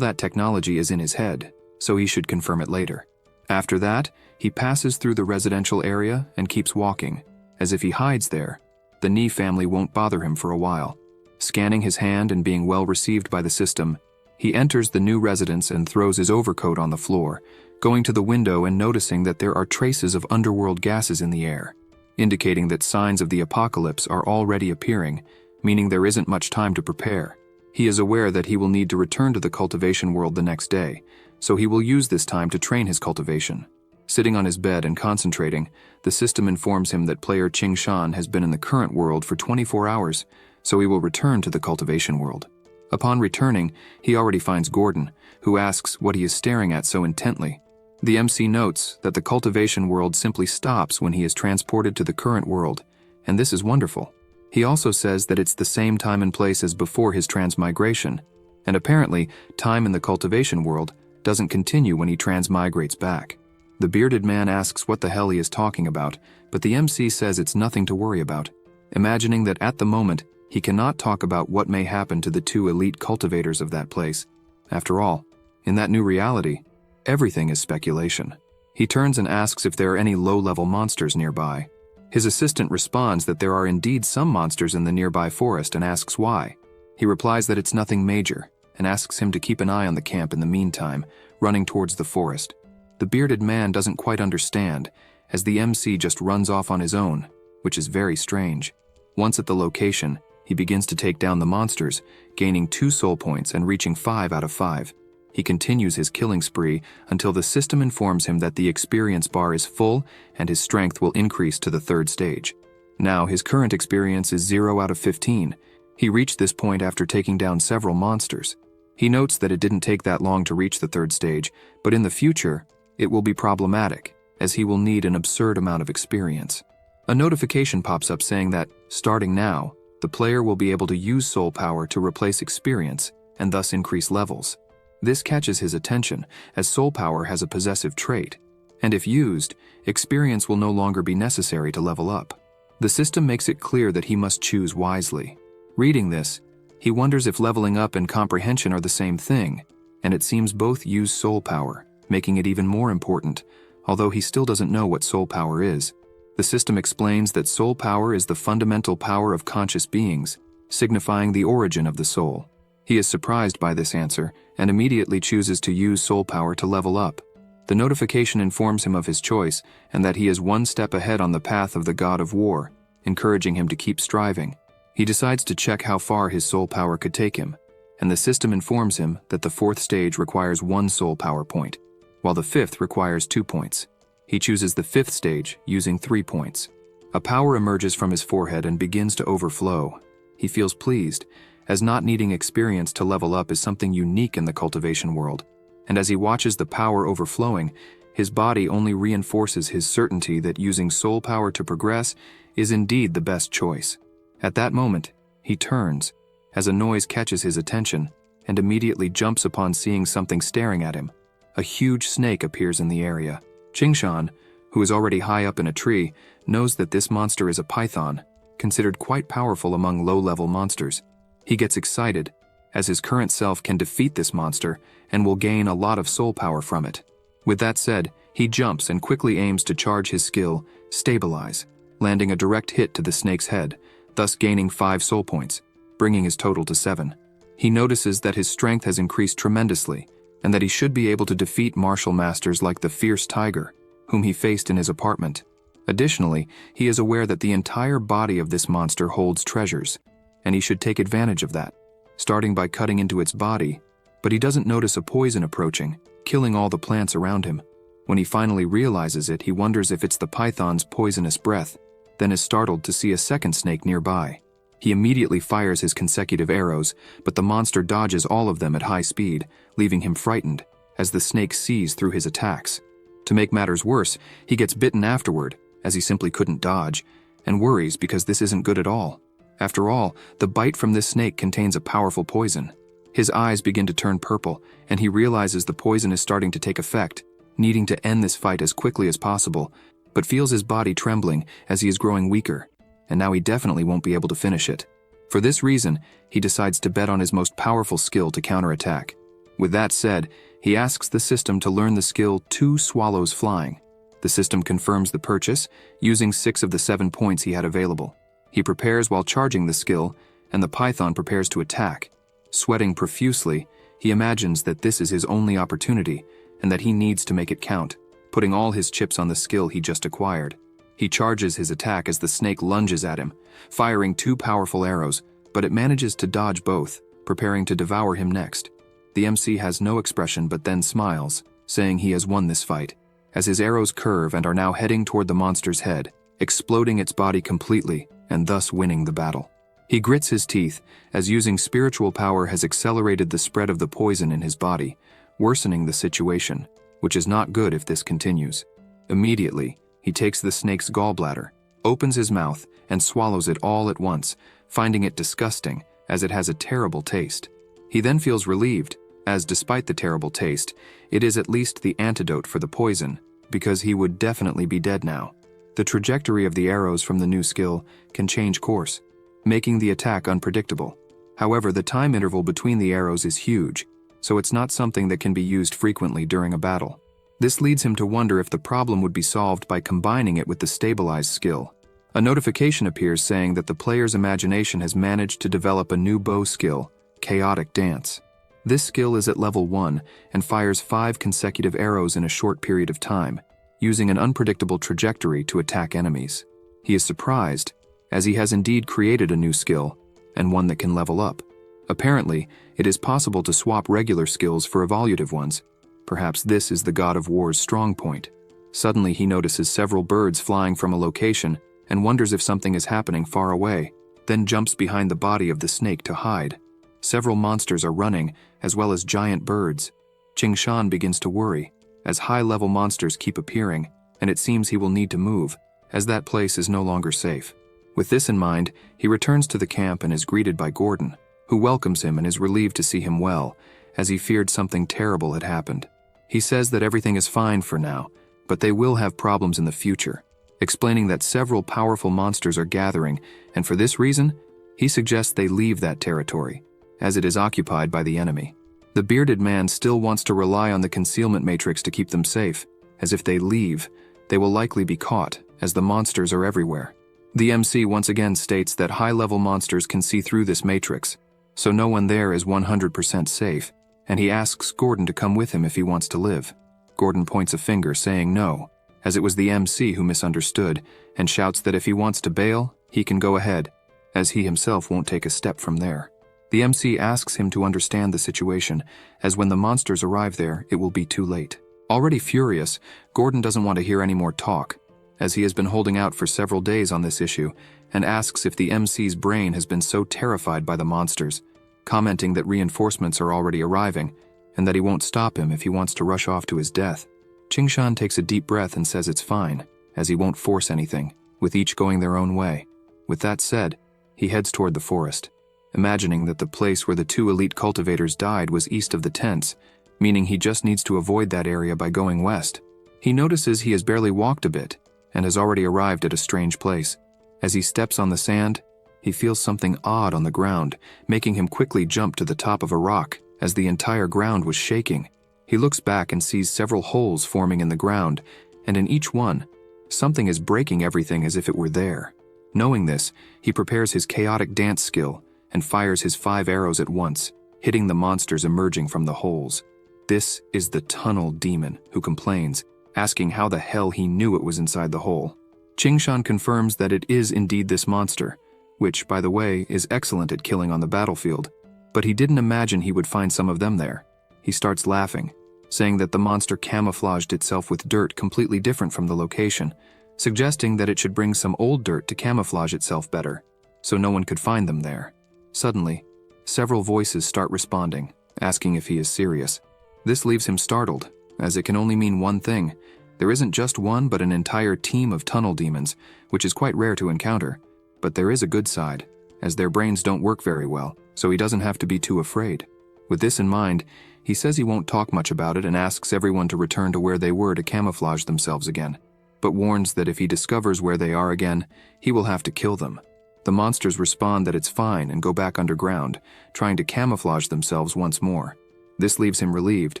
that technology is in his head, so he should confirm it later. After that, he passes through the residential area and keeps walking, as if he hides there. The Ni family won't bother him for a while. Scanning his hand and being well received by the system, he enters the new residence and throws his overcoat on the floor, going to the window and noticing that there are traces of underworld gases in the air, indicating that signs of the apocalypse are already appearing, meaning there isn't much time to prepare. He is aware that he will need to return to the cultivation world the next day, so he will use this time to train his cultivation. Sitting on his bed and concentrating, the system informs him that player Ching Shan has been in the current world for 24 hours, so he will return to the cultivation world. Upon returning, he already finds Gordon, who asks what he is staring at so intently. The MC notes that the cultivation world simply stops when he is transported to the current world, and this is wonderful. He also says that it's the same time and place as before his transmigration, and apparently, time in the cultivation world doesn't continue when he transmigrates back. The bearded man asks what the hell he is talking about, but the MC says it's nothing to worry about, imagining that at the moment, he cannot talk about what may happen to the 2 elite cultivators of that place. After all, in that new reality, everything is speculation. He turns and asks if there are any low-level monsters nearby. His assistant responds that there are indeed some monsters in the nearby forest and asks why. He replies that it's nothing major, and asks him to keep an eye on the camp in the meantime, running towards the forest. The bearded man doesn't quite understand, as the MC just runs off on his own, which is very strange. Once at the location, he begins to take down the monsters, gaining 2 soul points and reaching 5 out of 5. He continues his killing spree until the system informs him that the experience bar is full and his strength will increase to the 3rd stage. Now his current experience is 0 out of 15. He reached this point after taking down several monsters. He notes that it didn't take that long to reach the 3rd stage, but in the future, it will be problematic, as he will need an absurd amount of experience. A notification pops up saying that, starting now, the player will be able to use soul power to replace experience, and thus increase levels. This catches his attention, as soul power has a possessive trait, and if used, experience will no longer be necessary to level up. The system makes it clear that he must choose wisely. Reading this, he wonders if leveling up and comprehension are the same thing, and it seems both use soul power, making it even more important, although he still doesn't know what soul power is. The system explains that soul power is the fundamental power of conscious beings, signifying the origin of the soul. He is surprised by this answer and immediately chooses to use soul power to level up. The notification informs him of his choice and that he is one step ahead on the path of the god of war, encouraging him to keep striving. He decides to check how far his soul power could take him, and the system informs him that the 4th stage requires 1 soul power point, while the 5th requires 2 points. He chooses the 5th stage using 3 points. A power emerges from his forehead and begins to overflow. He feels pleased, as not needing experience to level up is something unique in the cultivation world, and as he watches the power overflowing, his body only reinforces his certainty that using soul power to progress is indeed the best choice. At that moment, he turns, as a noise catches his attention, and immediately jumps upon seeing something staring at him. A huge snake appears in the area. Qingshan, who is already high up in a tree, knows that this monster is a python, considered quite powerful among low-level monsters. He gets excited, as his current self can defeat this monster and will gain a lot of soul power from it. With that said, he jumps and quickly aims to charge his skill, Stabilize, landing a direct hit to the snake's head, thus gaining 5 soul points, bringing his total to 7. He notices that his strength has increased tremendously, and that he should be able to defeat martial masters like the fierce tiger, whom he faced in his apartment. Additionally, he is aware that the entire body of this monster holds treasures, and he should take advantage of that, starting by cutting into its body, but he doesn't notice a poison approaching, killing all the plants around him. When he finally realizes it, he wonders if it's the python's poisonous breath, then is startled to see a second snake nearby. He immediately fires his consecutive arrows, but the monster dodges all of them at high speed, leaving him frightened, as the snake sees through his attacks. To make matters worse, he gets bitten afterward, as he simply couldn't dodge, and worries because this isn't good at all. After all, the bite from this snake contains a powerful poison. His eyes begin to turn purple, and he realizes the poison is starting to take effect, needing to end this fight as quickly as possible, but feels his body trembling as he is growing weaker, and now he definitely won't be able to finish it. For this reason, he decides to bet on his most powerful skill to counterattack. With that said, he asks the system to learn the skill 2 swallows flying. The system confirms the purchase, using 6 of the 7 points he had available. He prepares while charging the skill, and the python prepares to attack. Sweating profusely, he imagines that this is his only opportunity, and that he needs to make it count, putting all his chips on the skill he just acquired. He charges his attack as the snake lunges at him, firing 2 powerful arrows, but it manages to dodge both, preparing to devour him next. The MC has no expression but then smiles, saying he has won this fight, as his arrows curve and are now heading toward the monster's head, exploding its body completely, and thus winning the battle. He grits his teeth, as using spiritual power has accelerated the spread of the poison in his body, worsening the situation, which is not good if this continues. Immediately, he takes the snake's gallbladder, opens his mouth, and swallows it all at once, finding it disgusting, as it has a terrible taste. He then feels relieved, as despite the terrible taste, it is at least the antidote for the poison, because he would definitely be dead now. The trajectory of the arrows from the new skill can change course, making the attack unpredictable. However, the time interval between the arrows is huge, so it's not something that can be used frequently during a battle. This leads him to wonder if the problem would be solved by combining it with the Stabilize skill. A notification appears saying that the player's imagination has managed to develop a new bow skill, Chaotic Dance. This skill is at level 1 and fires 5 consecutive arrows in a short period of time, using an unpredictable trajectory to attack enemies. He is surprised, as he has indeed created a new skill, and one that can level up. Apparently, it is possible to swap regular skills for evolutive ones. Perhaps this is the God of War's strong point. Suddenly he notices several birds flying from a location and wonders if something is happening far away, then jumps behind the body of the snake to hide. Several monsters are running, as well as giant birds. Qingshan begins to worry, as high-level monsters keep appearing, and it seems he will need to move, as that place is no longer safe. With this in mind, he returns to the camp and is greeted by Gordon, who welcomes him and is relieved to see him well, as he feared something terrible had happened. He says that everything is fine for now, but they will have problems in the future, explaining that several powerful monsters are gathering, and for this reason, he suggests they leave that territory, as it is occupied by the enemy. The bearded man still wants to rely on the concealment matrix to keep them safe, as if they leave, they will likely be caught, as the monsters are everywhere. The MC once again states that high-level monsters can see through this matrix, so no one there is 100% safe, and he asks Gordon to come with him if he wants to live. Gordon points a finger, saying no, as it was the MC who misunderstood, and shouts that if he wants to bail, he can go ahead, as he himself won't take a step from there. The MC asks him to understand the situation, as when the monsters arrive there, it will be too late. Already furious, Gordon doesn't want to hear any more talk, as he has been holding out for several days on this issue, and asks if the MC's brain has been so terrified by the monsters, commenting that reinforcements are already arriving, and that he won't stop him if he wants to rush off to his death. Qingshan takes a deep breath and says it's fine, as he won't force anything, with each going their own way. With that said, he heads toward the forest, imagining that the place where the 2 elite cultivators died was east of the tents, meaning he just needs to avoid that area by going west. He notices he has barely walked a bit, and has already arrived at a strange place. As he steps on the sand, he feels something odd on the ground, making him quickly jump to the top of a rock, as the entire ground was shaking. He looks back and sees several holes forming in the ground, and in each one, something is breaking everything as if it were there. Knowing this, he prepares his chaotic dance skill and fires his 5 arrows at once, hitting the monsters emerging from the holes. This is the tunnel demon, who complains, asking how the hell he knew it was inside the hole. Qingshan confirms that it is indeed this monster, which, by the way, is excellent at killing on the battlefield, but he didn't imagine he would find some of them there. He starts laughing, saying that the monster camouflaged itself with dirt completely different from the location, suggesting that it should bring some old dirt to camouflage itself better, so no one could find them there. Suddenly, several voices start responding, asking if he is serious. This leaves him startled, as it can only mean one thing. There isn't just one but an entire team of tunnel demons, which is quite rare to encounter. But there is a good side, as their brains don't work very well, so he doesn't have to be too afraid. With this in mind, he says he won't talk much about it and asks everyone to return to where they were to camouflage themselves again, but warns that if he discovers where they are again, he will have to kill them. The monsters respond that it's fine and go back underground, trying to camouflage themselves once more. This leaves him relieved,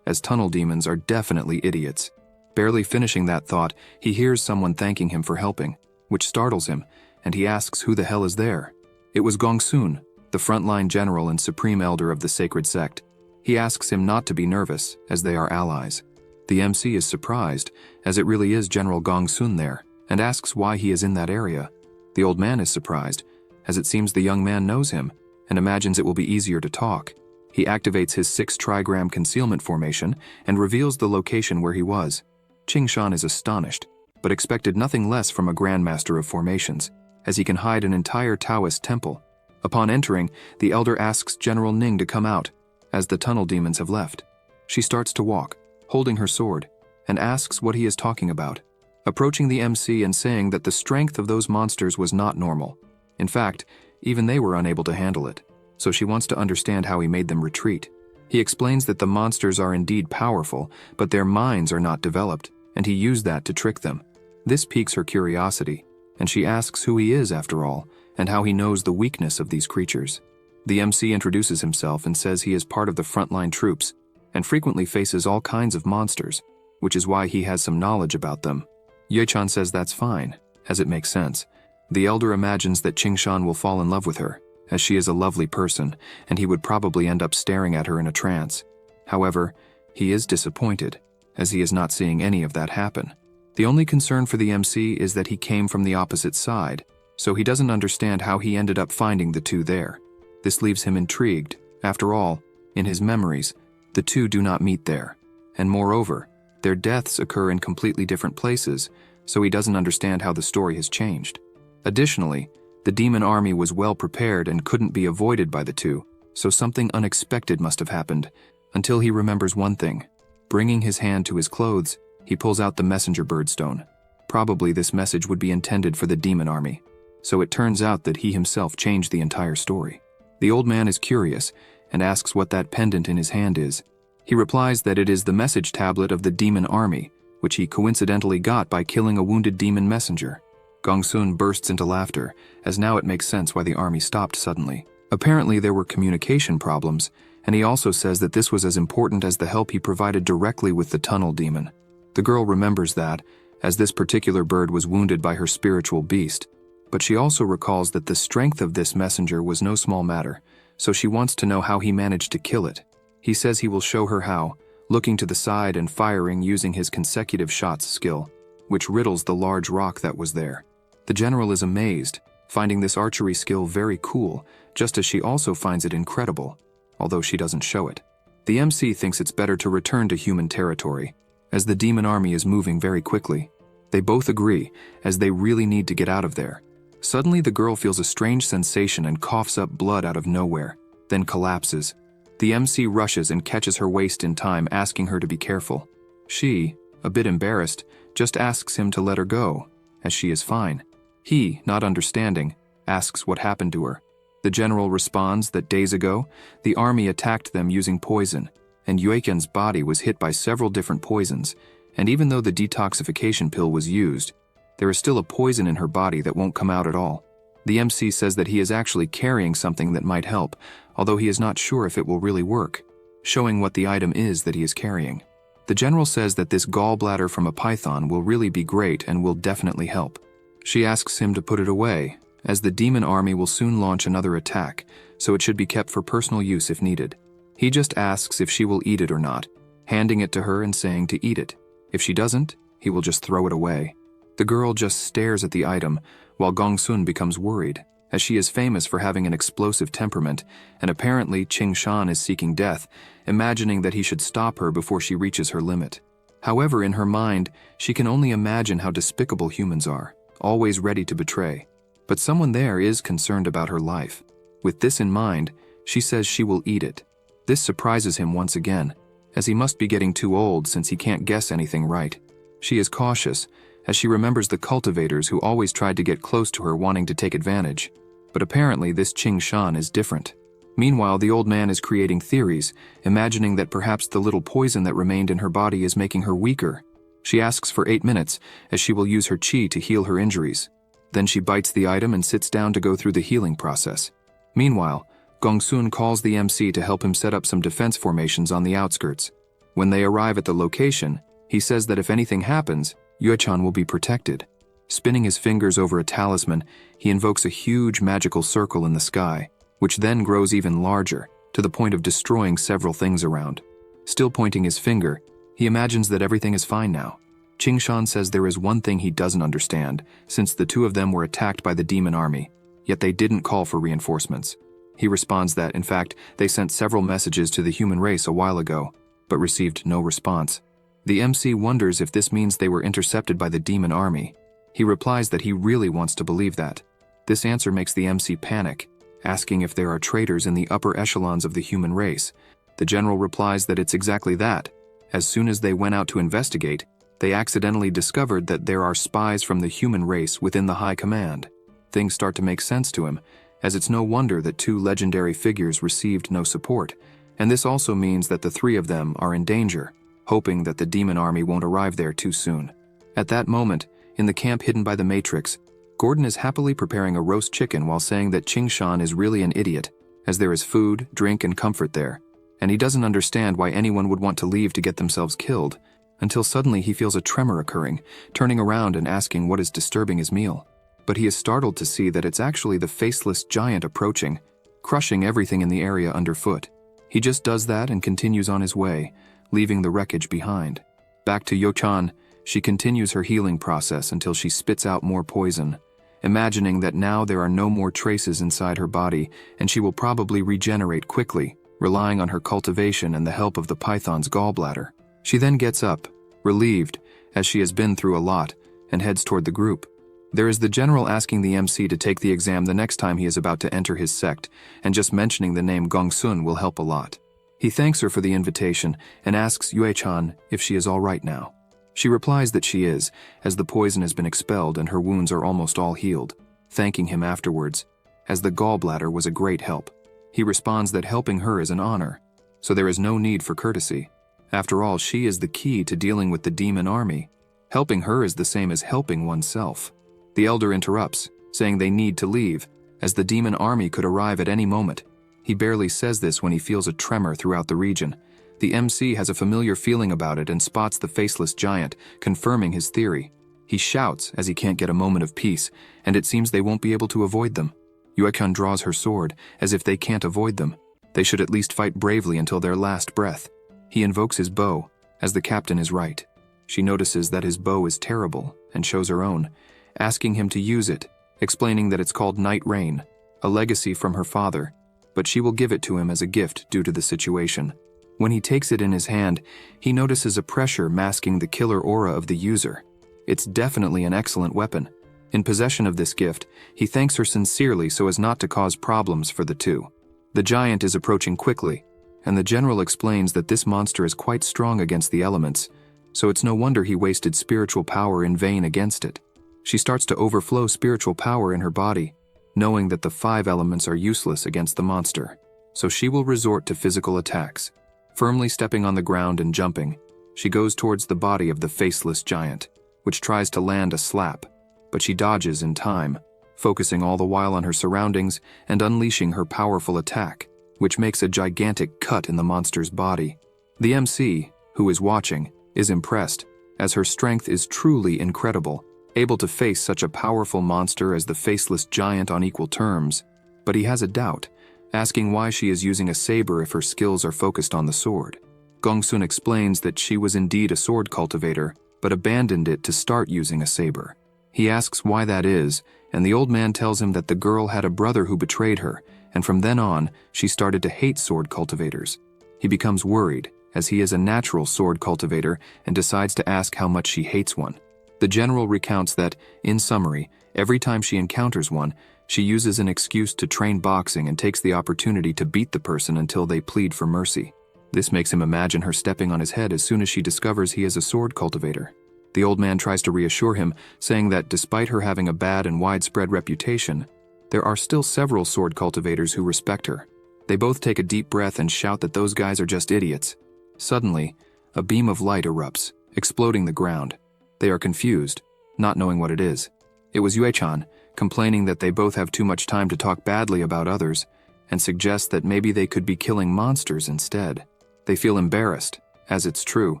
as tunnel demons are definitely idiots. Barely finishing that thought, he hears someone thanking him for helping, which startles him, and he asks who the hell is there. It was Gongsun, the frontline general and supreme elder of the sacred sect. He asks him not to be nervous, as they are allies. The MC is surprised, as it really is General Gongsun there, and asks why he is in that area. The old man is surprised, as it seems the young man knows him, and imagines it will be easier to talk. He activates his 6-trigram concealment formation and reveals the location where he was. Qingshan is astonished, but expected nothing less from a grandmaster of formations, as he can hide an entire Taoist temple. Upon entering, the elder asks General Ning to come out, as the tunnel demons have left. She starts to walk, holding her sword, and asks what he is talking about, approaching the MC and saying that the strength of those monsters was not normal. In fact, even they were unable to handle it, so she wants to understand how he made them retreat. He explains that the monsters are indeed powerful, but their minds are not developed, and he used that to trick them. This piques her curiosity, and she asks who he is after all, and how he knows the weakness of these creatures. The MC introduces himself and says he is part of the frontline troops, and frequently faces all kinds of monsters, which is why he has some knowledge about them. Yue-chan says that's fine, as it makes sense. The elder imagines that Qingshan will fall in love with her, as she is a lovely person, and he would probably end up staring at her in a trance. However, he is disappointed, as he is not seeing any of that happen. The only concern for the MC is that he came from the opposite side, so he doesn't understand how he ended up finding the two there. This leaves him intrigued. After all, in his memories, the two do not meet there, and moreover, their deaths occur in completely different places, so he doesn't understand how the story has changed. Additionally, the demon army was well prepared and couldn't be avoided by the two, so something unexpected must have happened, until he remembers one thing. Bringing his hand to his clothes, he pulls out the messenger bird stone. Probably this message would be intended for the demon army, so it turns out that he himself changed the entire story. The old man is curious and asks what that pendant in his hand is. He replies that it is the message tablet of the demon army, which he coincidentally got by killing a wounded demon messenger. Gongsun bursts into laughter, as now it makes sense why the army stopped suddenly. Apparently there were communication problems, and he also says that this was as important as the help he provided directly with the tunnel demon. The girl remembers that, as this particular bird was wounded by her spiritual beast, but she also recalls that the strength of this messenger was no small matter, so she wants to know how he managed to kill it. He says he will show her how, looking to the side and firing using his consecutive shots skill, which riddles the large rock that was there. The general is amazed, finding this archery skill very cool, just as she also finds it incredible, although she doesn't show it. The MC thinks it's better to return to human territory, as the demon army is moving very quickly. They both agree, as they really need to get out of there. Suddenly the girl feels a strange sensation and coughs up blood out of nowhere, then collapses. The MC rushes and catches her waist in time, asking her to be careful. She, a bit embarrassed, just asks him to let her go, as she is fine. He, not understanding, asks what happened to her. The general responds that days ago, the army attacked them using poison, and Yueken's body was hit by several different poisons, and even though the detoxification pill was used, there is still a poison in her body that won't come out at all. The MC says that he is actually carrying something that might help, although he is not sure if it will really work, showing what the item is that he is carrying. The general says that this gallbladder from a python will really be great and will definitely help. She asks him to put it away, as the demon army will soon launch another attack, so it should be kept for personal use if needed. He just asks if she will eat it or not, handing it to her and saying to eat it. If she doesn't, he will just throw it away. The girl just stares at the item, while Gongsun becomes worried, as she is famous for having an explosive temperament, and apparently Qing Shan is seeking death, imagining that he should stop her before she reaches her limit. However, in her mind, she can only imagine how despicable humans are, always ready to betray. But someone there is concerned about her life. With this in mind, she says she will eat it. This surprises him once again, as he must be getting too old since he can't guess anything right. She is cautious, as she remembers the cultivators who always tried to get close to her wanting to take advantage. But apparently this Qing Shan is different. Meanwhile, the old man is creating theories, imagining that perhaps the little poison that remained in her body is making her weaker. She asks for 8 minutes, as she will use her qi to heal her injuries. Then she bites the item and sits down to go through the healing process. Meanwhile, Gongsun calls the MC to help him set up some defense formations on the outskirts. When they arrive at the location, he says that if anything happens, Yuechan will be protected. Spinning his fingers over a talisman, he invokes a huge magical circle in the sky, which then grows even larger, to the point of destroying several things around. Still pointing his finger, he imagines that everything is fine now. Qing Shan says there is one thing he doesn't understand, since the two of them were attacked by the demon army, yet they didn't call for reinforcements. He responds that, in fact, they sent several messages to the human race a while ago, but received no response. The MC wonders if this means they were intercepted by the demon army. He replies that he really wants to believe that. This answer makes the MC panic, asking if there are traitors in the upper echelons of the human race. The general replies that it's exactly that. As soon as they went out to investigate, they accidentally discovered that there are spies from the human race within the high command. Things start to make sense to him, as it's no wonder that 2 legendary figures received no support, and this also means that the 3 of them are in danger, hoping that the demon army won't arrive there too soon. At that moment, in the camp hidden by the Matrix, Gordon is happily preparing a roast chicken while saying that Qing Shan is really an idiot, as there is food, drink, and comfort there, and he doesn't understand why anyone would want to leave to get themselves killed, until suddenly he feels a tremor occurring, turning around and asking what is disturbing his meal. But he is startled to see that it's actually the faceless giant approaching, crushing everything in the area underfoot. He just does that and continues on his way, leaving the wreckage behind. Back to Yo-chan, she continues her healing process until she spits out more poison, imagining that now there are no more traces inside her body and she will probably regenerate quickly, relying on her cultivation and the help of the python's gallbladder. She then gets up, relieved, as she has been through a lot, and heads toward the group. There is the general asking the MC to take the exam the next time he is about to enter his sect, and just mentioning the name Gongsun will help a lot. He thanks her for the invitation and asks Yuechan if she is all right now. She replies that she is, as the poison has been expelled and her wounds are almost all healed, thanking him afterwards, as the gallbladder was a great help. He responds that helping her is an honor, so there is no need for courtesy. After all, she is the key to dealing with the demon army. Helping her is the same as helping oneself. The elder interrupts, saying they need to leave, as the demon army could arrive at any moment. He barely says this when he feels a tremor throughout the region. The MC has a familiar feeling about it and spots the faceless giant, confirming his theory. He shouts as he can't get a moment of peace, and it seems they won't be able to avoid them. Yuekhan draws her sword, as if they can't avoid them. They should at least fight bravely until their last breath. He invokes his bow, as the captain is right. She notices that his bow is terrible, and shows her own, asking him to use it, explaining that it's called Night Rain, a legacy from her father, but she will give it to him as a gift due to the situation. When he takes it in his hand, he notices a pressure masking the killer aura of the user. It's definitely an excellent weapon. In possession of this gift, he thanks her sincerely so as not to cause problems for the two. The giant is approaching quickly, and the general explains that this monster is quite strong against the elements, so it's no wonder he wasted spiritual power in vain against it. She starts to overflow spiritual power in her body, knowing that the 5 elements are useless against the monster, so she will resort to physical attacks. Firmly stepping on the ground and jumping, she goes towards the body of the faceless giant, which tries to land a slap, but she dodges in time, focusing all the while on her surroundings and unleashing her powerful attack, which makes a gigantic cut in the monster's body. The MC, who is watching, is impressed, as her strength is truly incredible, able to face such a powerful monster as the faceless giant on equal terms. But he has a doubt, asking why she is using a saber if her skills are focused on the sword. Gongsun explains that she was indeed a sword cultivator, but abandoned it to start using a saber. He asks why that is, and the old man tells him that the girl had a brother who betrayed her, and from then on, she started to hate sword cultivators. He becomes worried, as he is a natural sword cultivator, and decides to ask how much she hates one. The general recounts that, in summary, every time she encounters one, she uses an excuse to train boxing and takes the opportunity to beat the person until they plead for mercy. This makes him imagine her stepping on his head as soon as she discovers he is a sword cultivator. The old man tries to reassure him, saying that despite her having a bad and widespread reputation, there are still several sword cultivators who respect her. They both take a deep breath and shout that those guys are just idiots. Suddenly, a beam of light erupts, exploding the ground. They are confused, not knowing what it is. It was Yue-chan, complaining that they both have too much time to talk badly about others, and suggests that maybe they could be killing monsters instead. They feel embarrassed, as it's true,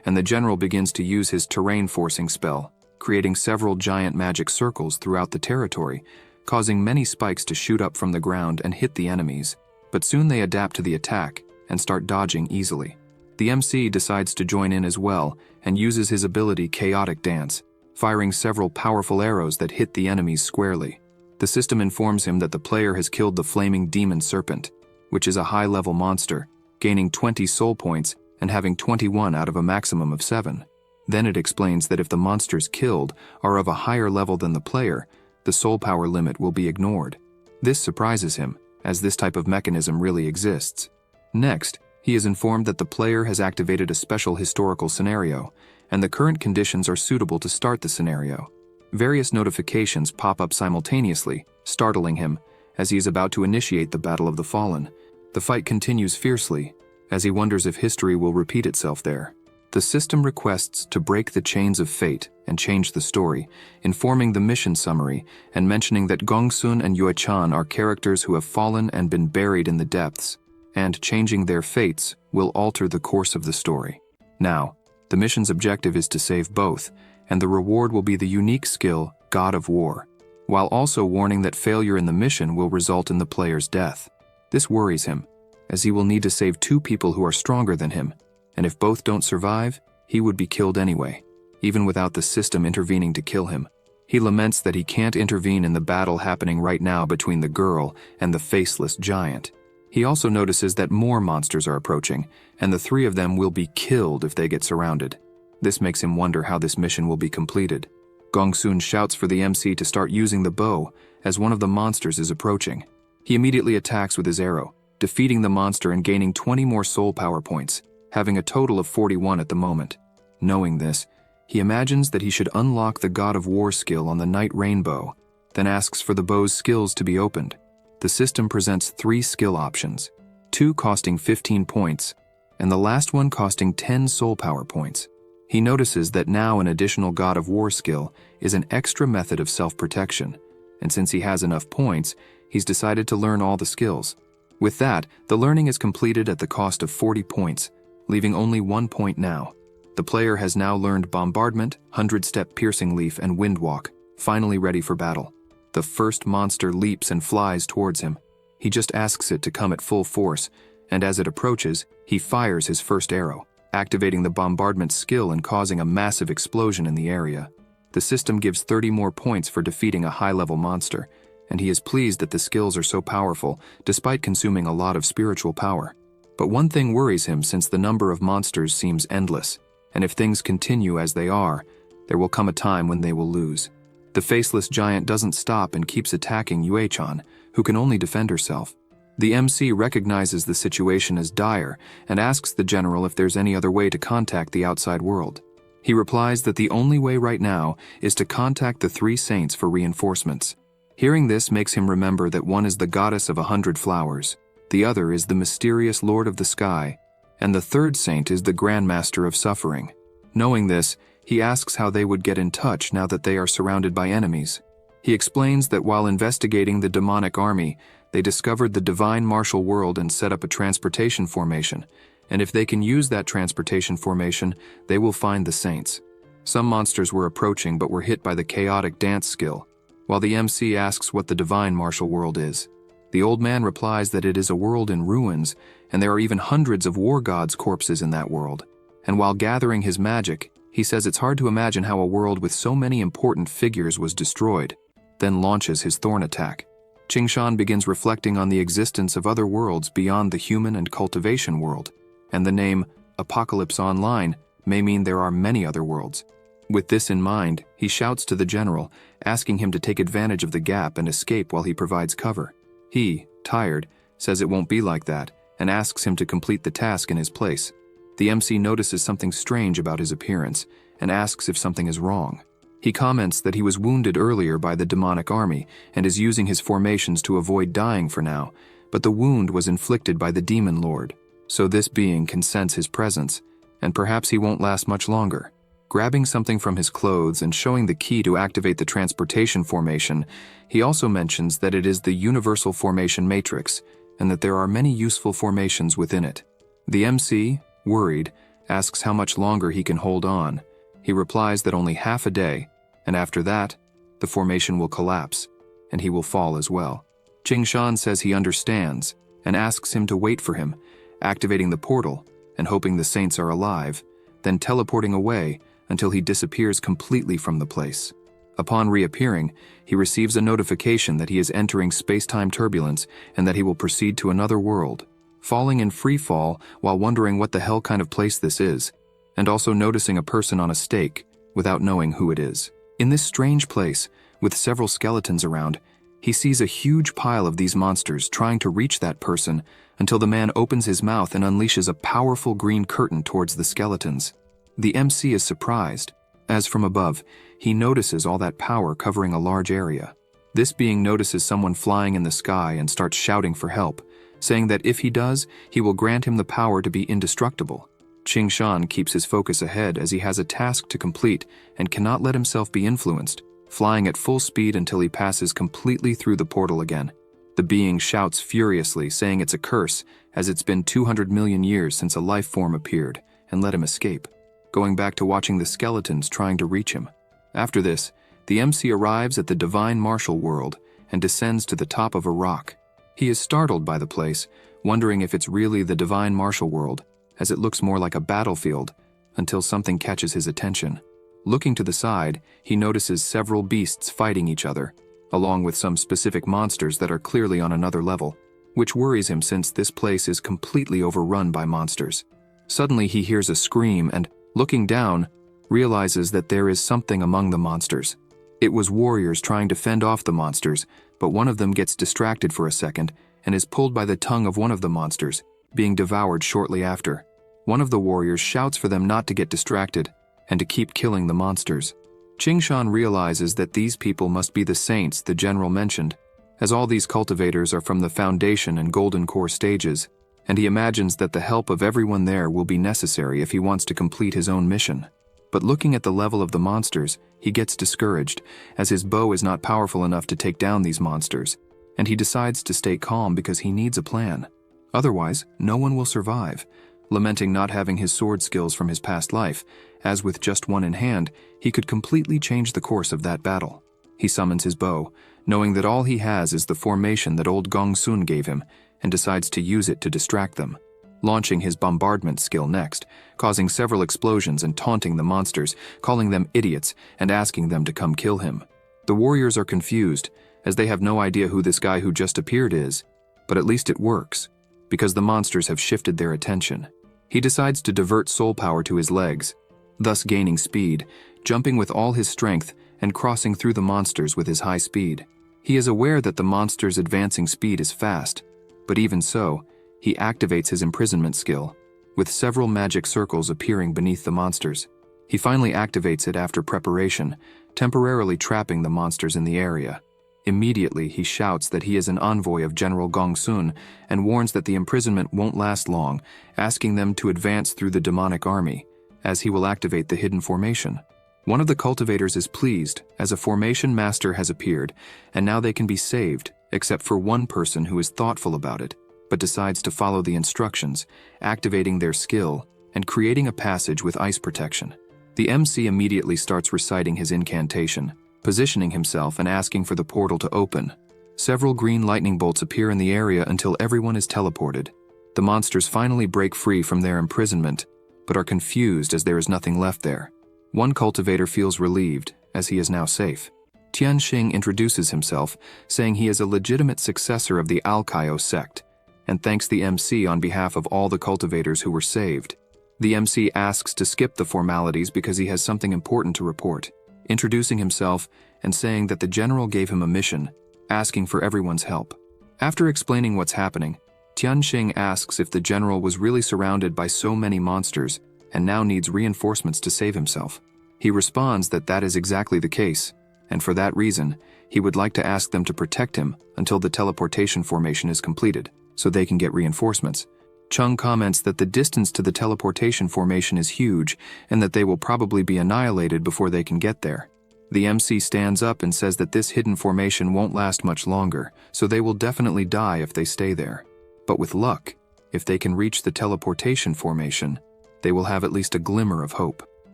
and the general begins to use his terrain forcing spell, creating several giant magic circles throughout the territory, causing many spikes to shoot up from the ground and hit the enemies. But soon they adapt to the attack and start dodging easily. The MC decides to join in as well and uses his ability Chaotic Dance, firing several powerful arrows that hit the enemies squarely. The system informs him that the player has killed the flaming demon serpent, which is a high-level monster, gaining 20 soul points and having 21 out of a maximum of 7. Then it explains that if the monsters killed are of a higher level than the player, the soul power limit will be ignored. This surprises him, as this type of mechanism really exists. Next, he is informed that the player has activated a special historical scenario, and the current conditions are suitable to start the scenario. Various notifications pop up simultaneously, startling him, as he is about to initiate the Battle of the Fallen. The fight continues fiercely, as he wonders if history will repeat itself there. The system requests to break the chains of fate and change the story, informing the mission summary and mentioning that Gongsun and Yue-chan are characters who have fallen and been buried in the depths, and changing their fates will alter the course of the story. Now, the mission's objective is to save both, and the reward will be the unique skill God of War, while also warning that failure in the mission will result in the player's death. This worries him, as he will need to save 2 people who are stronger than him, and if both don't survive, he would be killed anyway, even without the system intervening to kill him. He laments that he can't intervene in the battle happening right now between the girl and the faceless giant. He also notices that more monsters are approaching, and the 3 of them will be killed if they get surrounded. This makes him wonder how this mission will be completed. Gongsun shouts for the MC to start using the bow, as one of the monsters is approaching. He immediately attacks with his arrow, defeating the monster and gaining 20 more soul power points, having a total of 41 at the moment. Knowing this, he imagines that he should unlock the God of War skill on the Night Rainbow, then asks for the bow's skills to be opened. The system presents 3 skill options, 2 costing 15 points, and the last one costing 10 soul power points. He notices that now an additional God of War skill is an extra method of self-protection, and since he has enough points, he's decided to learn all the skills. With that, the learning is completed at the cost of 40 points, leaving only 1 point now. The player has now learned Bombardment, 100-Step Piercing Leaf, and Windwalk, finally ready for battle. The first monster leaps and flies towards him. He just asks it to come at full force, and as it approaches, he fires his first arrow, activating the bombardment skill and causing a massive explosion in the area. The system gives 30 more points for defeating a high-level monster, and he is pleased that the skills are so powerful, despite consuming a lot of spiritual power. But one thing worries him since the number of monsters seems endless, and if things continue as they are, there will come a time when they will lose. The faceless giant doesn't stop and keeps attacking Yue-chan, who can only defend herself. The MC recognizes the situation as dire and asks the general if there's any other way to contact the outside world. He replies that the only way right now is to contact the 3 saints for reinforcements. Hearing this makes him remember that one is the goddess of 100 flowers, the other is the mysterious Lord of the Sky, and the third saint is the Grandmaster of Suffering. Knowing this, he asks how they would get in touch now that they are surrounded by enemies. He explains that while investigating the demonic army, they discovered the divine martial world and set up a transportation formation, and if they can use that transportation formation, they will find the saints. Some monsters were approaching but were hit by the chaotic dance skill, while the MC asks what the divine martial world is. The old man replies that it is a world in ruins, and there are even hundreds of war gods' corpses in that world. And while gathering his magic, he says it's hard to imagine how a world with so many important figures was destroyed, then launches his thorn attack. Qingshan begins reflecting on the existence of other worlds beyond the human and cultivation world, and the name Apocalypse Online may mean there are many other worlds. With this in mind, he shouts to the general, asking him to take advantage of the gap and escape while he provides cover. He, tired, says it won't be like that, and asks him to complete the task in his place. The MC notices something strange about his appearance, and asks if something is wrong. He comments that he was wounded earlier by the demonic army, and is using his formations to avoid dying for now, but the wound was inflicted by the demon lord, so this being can sense his presence, and perhaps he won't last much longer. Grabbing something from his clothes and showing the key to activate the transportation formation, he also mentions that it is the universal formation matrix, and that there are many useful formations within it. The MC, worried, asks how much longer he can hold on. He replies that only half a day, and after that, the formation will collapse, and he will fall as well. Qingshan says he understands, and asks him to wait for him, activating the portal and hoping the saints are alive, then teleporting away until he disappears completely from the place. Upon reappearing, he receives a notification that he is entering space-time turbulence and that he will proceed to another world, falling in free fall while wondering what the hell kind of place this is, and also noticing a person on a stake without knowing who it is. In this strange place, with several skeletons around, he sees a huge pile of these monsters trying to reach that person until the man opens his mouth and unleashes a powerful green curtain towards the skeletons. The MC is surprised, as from above, he notices all that power covering a large area. This being notices someone flying in the sky and starts shouting for help, saying that if he does, he will grant him the power to be indestructible. Qingshan keeps his focus ahead as he has a task to complete and cannot let himself be influenced, flying at full speed until he passes completely through the portal again. The being shouts furiously, saying it's a curse, as it's been 200 million years since a life form appeared, and let him escape, going back to watching the skeletons trying to reach him. After this, the MC arrives at the divine martial world and descends to the top of a rock. He is startled by the place, wondering if it's really the divine martial world, as it looks more like a battlefield, until something catches his attention. Looking to the side, he notices several beasts fighting each other, along with some specific monsters that are clearly on another level, which worries him since this place is completely overrun by monsters. Suddenly he hears a scream and, looking down, realizes that there is something among the monsters. It was warriors trying to fend off the monsters, but one of them gets distracted for a second and is pulled by the tongue of one of the monsters, being devoured shortly after. One of the warriors shouts for them not to get distracted and to keep killing the monsters. Qingshan realizes that these people must be the saints the general mentioned, as all these cultivators are from the Foundation and Golden Core stages, and he imagines that the help of everyone there will be necessary if he wants to complete his own mission. But looking at the level of the monsters, he gets discouraged, as his bow is not powerful enough to take down these monsters, and he decides to stay calm because he needs a plan. Otherwise, no one will survive, lamenting not having his sword skills from his past life, as with just one in hand, he could completely change the course of that battle. He summons his bow, knowing that all he has is the formation that old Gongsun gave him, and decides to use it to distract them, launching his bombardment skill next, causing several explosions and taunting the monsters, calling them idiots and asking them to come kill him. The warriors are confused, as they have no idea who this guy who just appeared is, but at least it works, because the monsters have shifted their attention. He decides to divert soul power to his legs, thus gaining speed, jumping with all his strength and crossing through the monsters with his high speed. He is aware that the monster's advancing speed is fast, but even so, he activates his imprisonment skill, with several magic circles appearing beneath the monsters. He finally activates it after preparation, temporarily trapping the monsters in the area. Immediately, he shouts that he is an envoy of General Gongsun and warns that the imprisonment won't last long, asking them to advance through the demonic army, as he will activate the hidden formation. One of the cultivators is pleased, as a formation master has appeared, and now they can be saved, except for one person who is thoughtful about it, but decides to follow the instructions, activating their skill and creating a passage with ice protection. The MC immediately starts reciting his incantation, positioning himself and asking for the portal to open. Several green lightning bolts appear in the area until everyone is teleported. The monsters finally break free from their imprisonment, but are confused as there is nothing left there. One cultivator feels relieved, as he is now safe. Tianxing introduces himself, saying he is a legitimate successor of the Alkaio sect, and thanks the MC on behalf of all the cultivators who were saved. The MC asks to skip the formalities because he has something important to report, introducing himself and saying that the general gave him a mission, asking for everyone's help. After explaining what's happening, Tianxing asks if the general was really surrounded by so many monsters and now needs reinforcements to save himself. He responds that that is exactly the case, and for that reason, he would like to ask them to protect him until the teleportation formation is completed, so they can get reinforcements. Chung comments that the distance to the teleportation formation is huge and that they will probably be annihilated before they can get there. The MC stands up and says that this hidden formation won't last much longer, so they will definitely die if they stay there. But with luck, if they can reach the teleportation formation, they will have at least a glimmer of hope.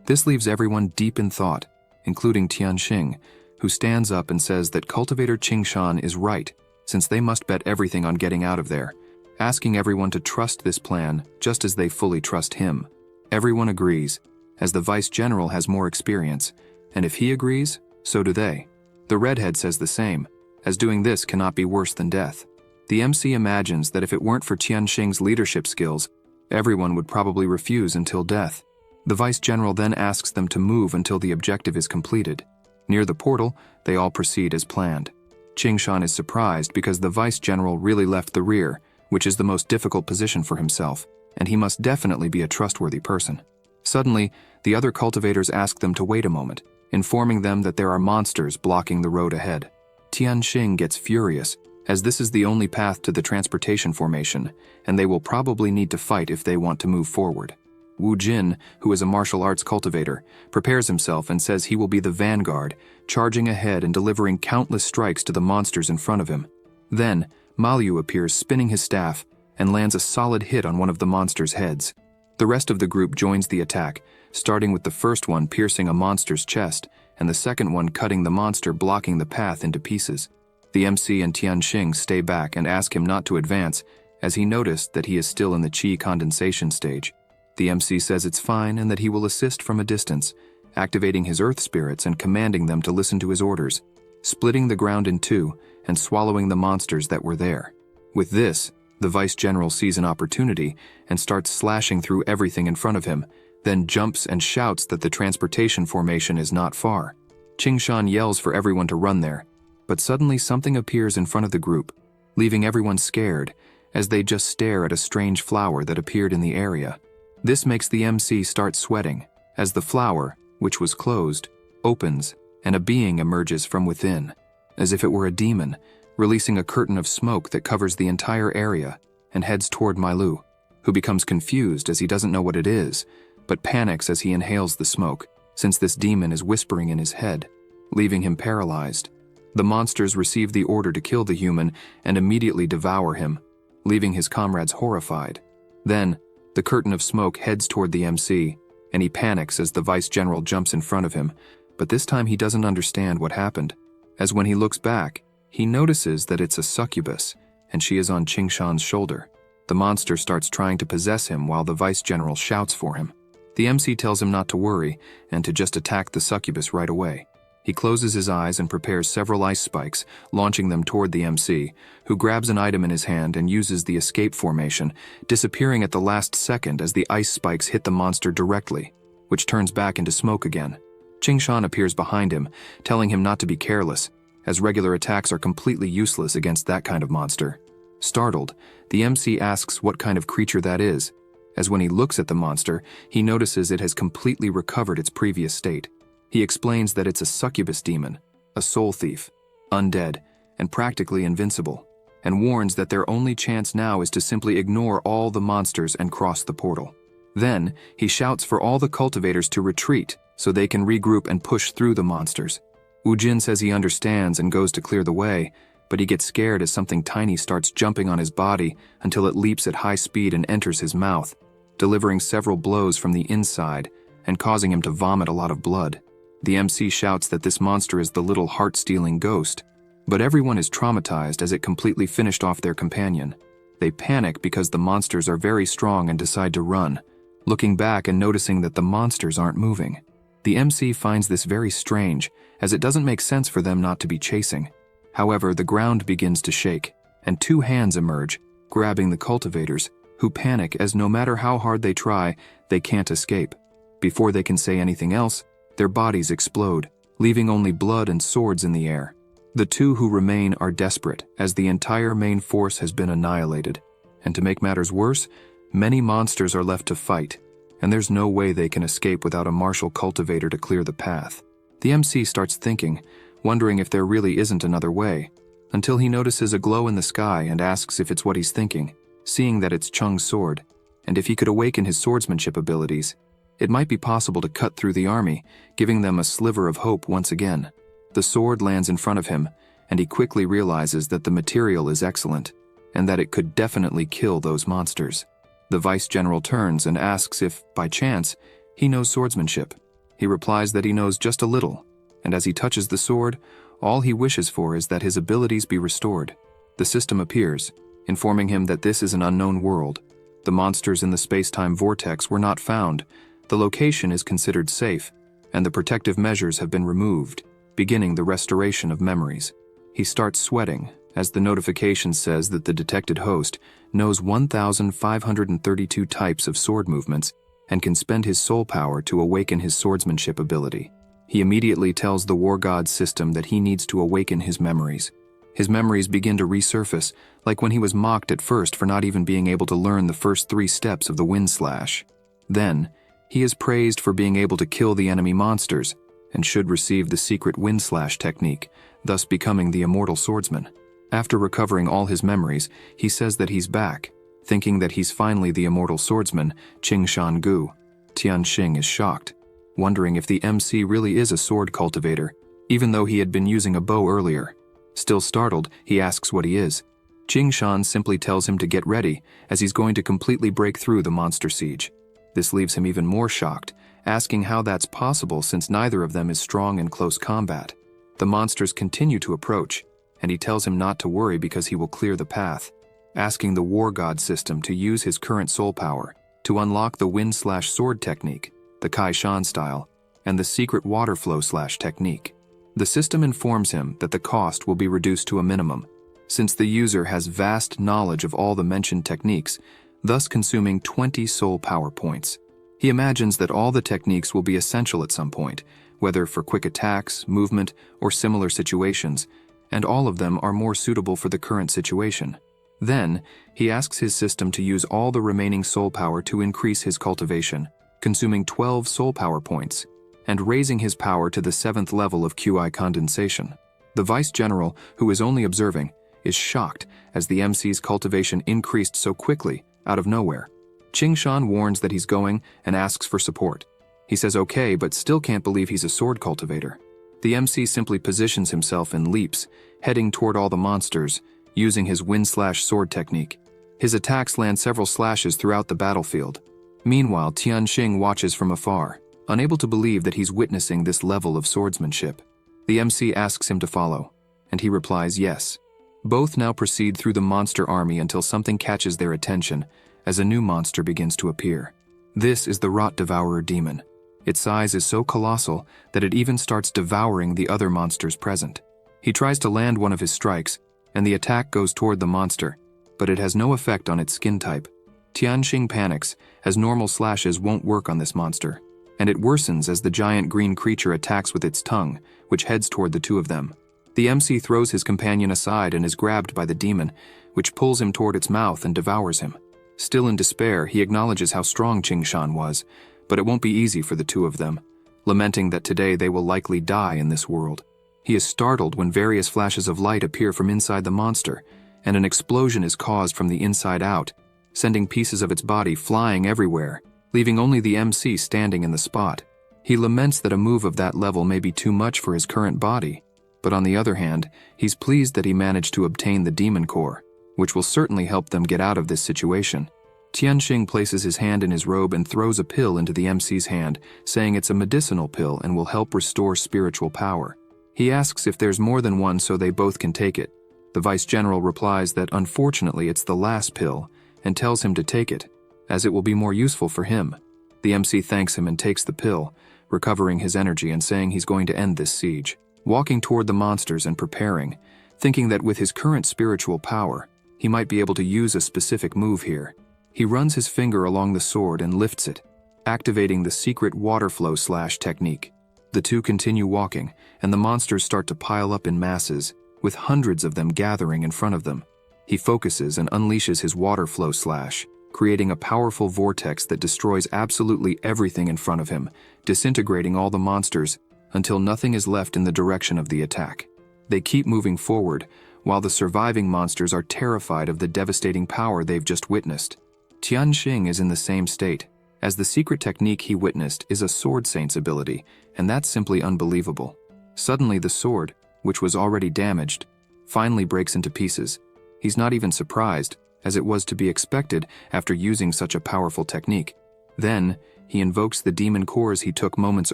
This leaves everyone deep in thought, including Tianxing, who stands up and says that cultivator Qingshan is right, since they must bet everything on getting out of there, asking everyone to trust this plan just as they fully trust him. Everyone agrees, as the vice general has more experience, and if he agrees, so do they. The redhead says the same, as doing this cannot be worse than death. The MC imagines that if it weren't for Tianxing's leadership skills, everyone would probably refuse until death. The vice general then asks them to move until the objective is completed. Near the portal, they all proceed as planned. Qingshan is surprised because the vice general really left the rear, which is the most difficult position for himself, and he must definitely be a trustworthy person. Suddenly, the other cultivators ask them to wait a moment, informing them that there are monsters blocking the road ahead. Tianxing gets furious, as this is the only path to the transportation formation, and they will probably need to fight if they want to move forward. Wu Jin, who is a martial arts cultivator, prepares himself and says he will be the vanguard, charging ahead and delivering countless strikes to the monsters in front of him. Then, Malu appears spinning his staff and lands a solid hit on one of the monsters' heads. The rest of the group joins the attack, starting with the first one piercing a monster's chest and the second one cutting the monster blocking the path into pieces. The MC and Tianxing stay back and ask him not to advance, as he noticed that he is still in the chi condensation stage. The MC says it's fine and that he will assist from a distance, activating his earth spirits and commanding them to listen to his orders, splitting the ground in two and swallowing the monsters that were there. With this, the vice general sees an opportunity and starts slashing through everything in front of him, then jumps and shouts that the transportation formation is not far. Qingshan yells for everyone to run there, but suddenly something appears in front of the group, leaving everyone scared as they just stare at a strange flower that appeared in the area. This makes the MC start sweating, as the flower, which was closed, opens and a being emerges from within, as if it were a demon, releasing a curtain of smoke that covers the entire area and heads toward Malu, who becomes confused as he doesn't know what it is, but panics as he inhales the smoke, since this demon is whispering in his head, leaving him paralyzed. The monsters receive the order to kill the human and immediately devour him, leaving his comrades horrified. Then, the curtain of smoke heads toward the MC, and he panics as the vice general jumps in front of him, but this time he doesn't understand what happened, as when he looks back, He notices that it's a succubus, and she is on Qingshan's shoulder. The monster starts trying to possess him while the vice general shouts for him. The MC tells him not to worry and to just attack the succubus right away. He closes his eyes and prepares several ice spikes, launching them toward the MC, who grabs an item in his hand and uses the escape formation, disappearing at the last second as the ice spikes hit the monster directly, which turns back into smoke again. Qingshan appears behind him, telling him not to be careless, as regular attacks are completely useless against that kind of monster. Startled, the MC asks what kind of creature that is, as when he looks at the monster, he notices it has completely recovered its previous state. He explains that it's a succubus demon, a soul thief, undead, and practically invincible, and warns that their only chance now is to simply ignore all the monsters and cross the portal. Then, he shouts for all the cultivators to retreat so they can regroup and push through the monsters. Wu-Jin says he understands and goes to clear the way, but he gets scared as something tiny starts jumping on his body until it leaps at high speed and enters his mouth, delivering several blows from the inside and causing him to vomit a lot of blood. The MC shouts that this monster is the little heart-stealing ghost, but everyone is traumatized as it completely finished off their companion. They panic because the monsters are very strong and decide to run, looking back and noticing that the monsters aren't moving. The MC finds this very strange, as it doesn't make sense for them not to be chasing. However, the ground begins to shake, and two hands emerge, grabbing the cultivators, who panic as no matter how hard they try, they can't escape. Before they can say anything else, their bodies explode, leaving only blood and swords in the air. The two who remain are desperate, as the entire main force has been annihilated. And to make matters worse, many monsters are left to fight, and there's no way they can escape without a martial cultivator to clear the path. The MC starts thinking, wondering if there really isn't another way, until he notices a glow in the sky and asks if it's what he's thinking, seeing that it's Chung's sword, and if he could awaken his swordsmanship abilities, it might be possible to cut through the army, giving them a sliver of hope once again. The sword lands in front of him, and he quickly realizes that the material is excellent, and that it could definitely kill those monsters. The vice general turns and asks if, by chance, he knows swordsmanship. He replies that he knows just a little, and as he touches the sword, all he wishes for is that his abilities be restored. The system appears, informing him that this is an unknown world. The monsters in the space-time vortex were not found, the location is considered safe, and the protective measures have been removed, beginning the restoration of memories. He starts sweating, as the notification says that the detected host knows 1,532 types of sword movements and can spend his soul power to awaken his swordsmanship ability. He immediately tells the war god system that he needs to awaken his memories. His memories begin to resurface, like when he was mocked at first for not even being able to learn the first 3 steps of the wind slash. Then, he is praised for being able to kill the enemy monsters, and should receive the secret wind slash technique, thus becoming the immortal swordsman. After recovering all his memories, he says that he's back, thinking that he's finally the immortal swordsman, Qingshan Gu. Tianxing is shocked, wondering if the MC really is a sword cultivator, even though he had been using a bow earlier. Still startled, he asks what he is. Qingshan simply tells him to get ready, as he's going to completely break through the monster siege. This leaves him even more shocked, asking how that's possible since neither of them is strong in close combat. The monsters continue to approach, and he tells him not to worry because he will clear the path, asking the war god system to use his current soul power to unlock the wind/sword technique, the Kai Shan style, and the secret water flow/ technique. The system informs him that the cost will be reduced to a minimum, since the user has vast knowledge of all the mentioned techniques, thus consuming 20 soul power points. He imagines that all the techniques will be essential at some point, whether for quick attacks, movement, or similar situations, and all of them are more suitable for the current situation. Then, he asks his system to use all the remaining soul power to increase his cultivation, consuming 12 soul power points, and raising his power to the 7th level of QI condensation. The vice general, who is only observing, is shocked as the MC's cultivation increased so quickly, out of nowhere. Qingshan warns that he's going and asks for support. He says okay, but still can't believe he's a sword cultivator. The MC simply positions himself and leaps, heading toward all the monsters, using his wind/sword technique. His attacks land several slashes throughout the battlefield. Meanwhile, Tianxing watches from afar, unable to believe that he's witnessing this level of swordsmanship. The MC asks him to follow, and he replies yes. Both now proceed through the monster army until something catches their attention as a new monster begins to appear. This is the Rot Devourer demon. Its size is so colossal that it even starts devouring the other monsters present. He tries to land one of his strikes, and the attack goes toward the monster, but it has no effect on its skin type. Tianxing panics, as normal slashes won't work on this monster, and it worsens as the giant green creature attacks with its tongue, which heads toward the two of them. The MC throws his companion aside and is grabbed by the demon, which pulls him toward its mouth and devours him. Still in despair, he acknowledges how strong Qingshan was, but it won't be easy for the two of them, lamenting that today they will likely die in this world. He is startled when various flashes of light appear from inside the monster, and an explosion is caused from the inside out, sending pieces of its body flying everywhere, leaving only the MC standing in the spot. He laments that a move of that level may be too much for his current body, but on the other hand, he's pleased that he managed to obtain the demon core, which will certainly help them get out of this situation. Tianxing places his hand in his robe and throws a pill into the MC's hand, saying it's a medicinal pill and will help restore spiritual power. He asks if there's more than one so they both can take it. The Vice General replies that unfortunately it's the last pill and tells him to take it, as it will be more useful for him. The MC thanks him and takes the pill, recovering his energy and saying he's going to end this siege. Walking toward the monsters and preparing, thinking that with his current spiritual power, he might be able to use a specific move here. He runs his finger along the sword and lifts it, activating the secret water flow slash technique. The two continue walking, and the monsters start to pile up in masses, with hundreds of them gathering in front of them. He focuses and unleashes his water flow slash, creating a powerful vortex that destroys absolutely everything in front of him, disintegrating all the monsters until nothing is left in the direction of the attack. They keep moving forward, while the surviving monsters are terrified of the devastating power they've just witnessed. Tianxing is in the same state, as the secret technique he witnessed is a sword saint's ability, and that's simply unbelievable. Suddenly the sword, which was already damaged, finally breaks into pieces. He's not even surprised, as it was to be expected after using such a powerful technique. Then, he invokes the demon cores he took moments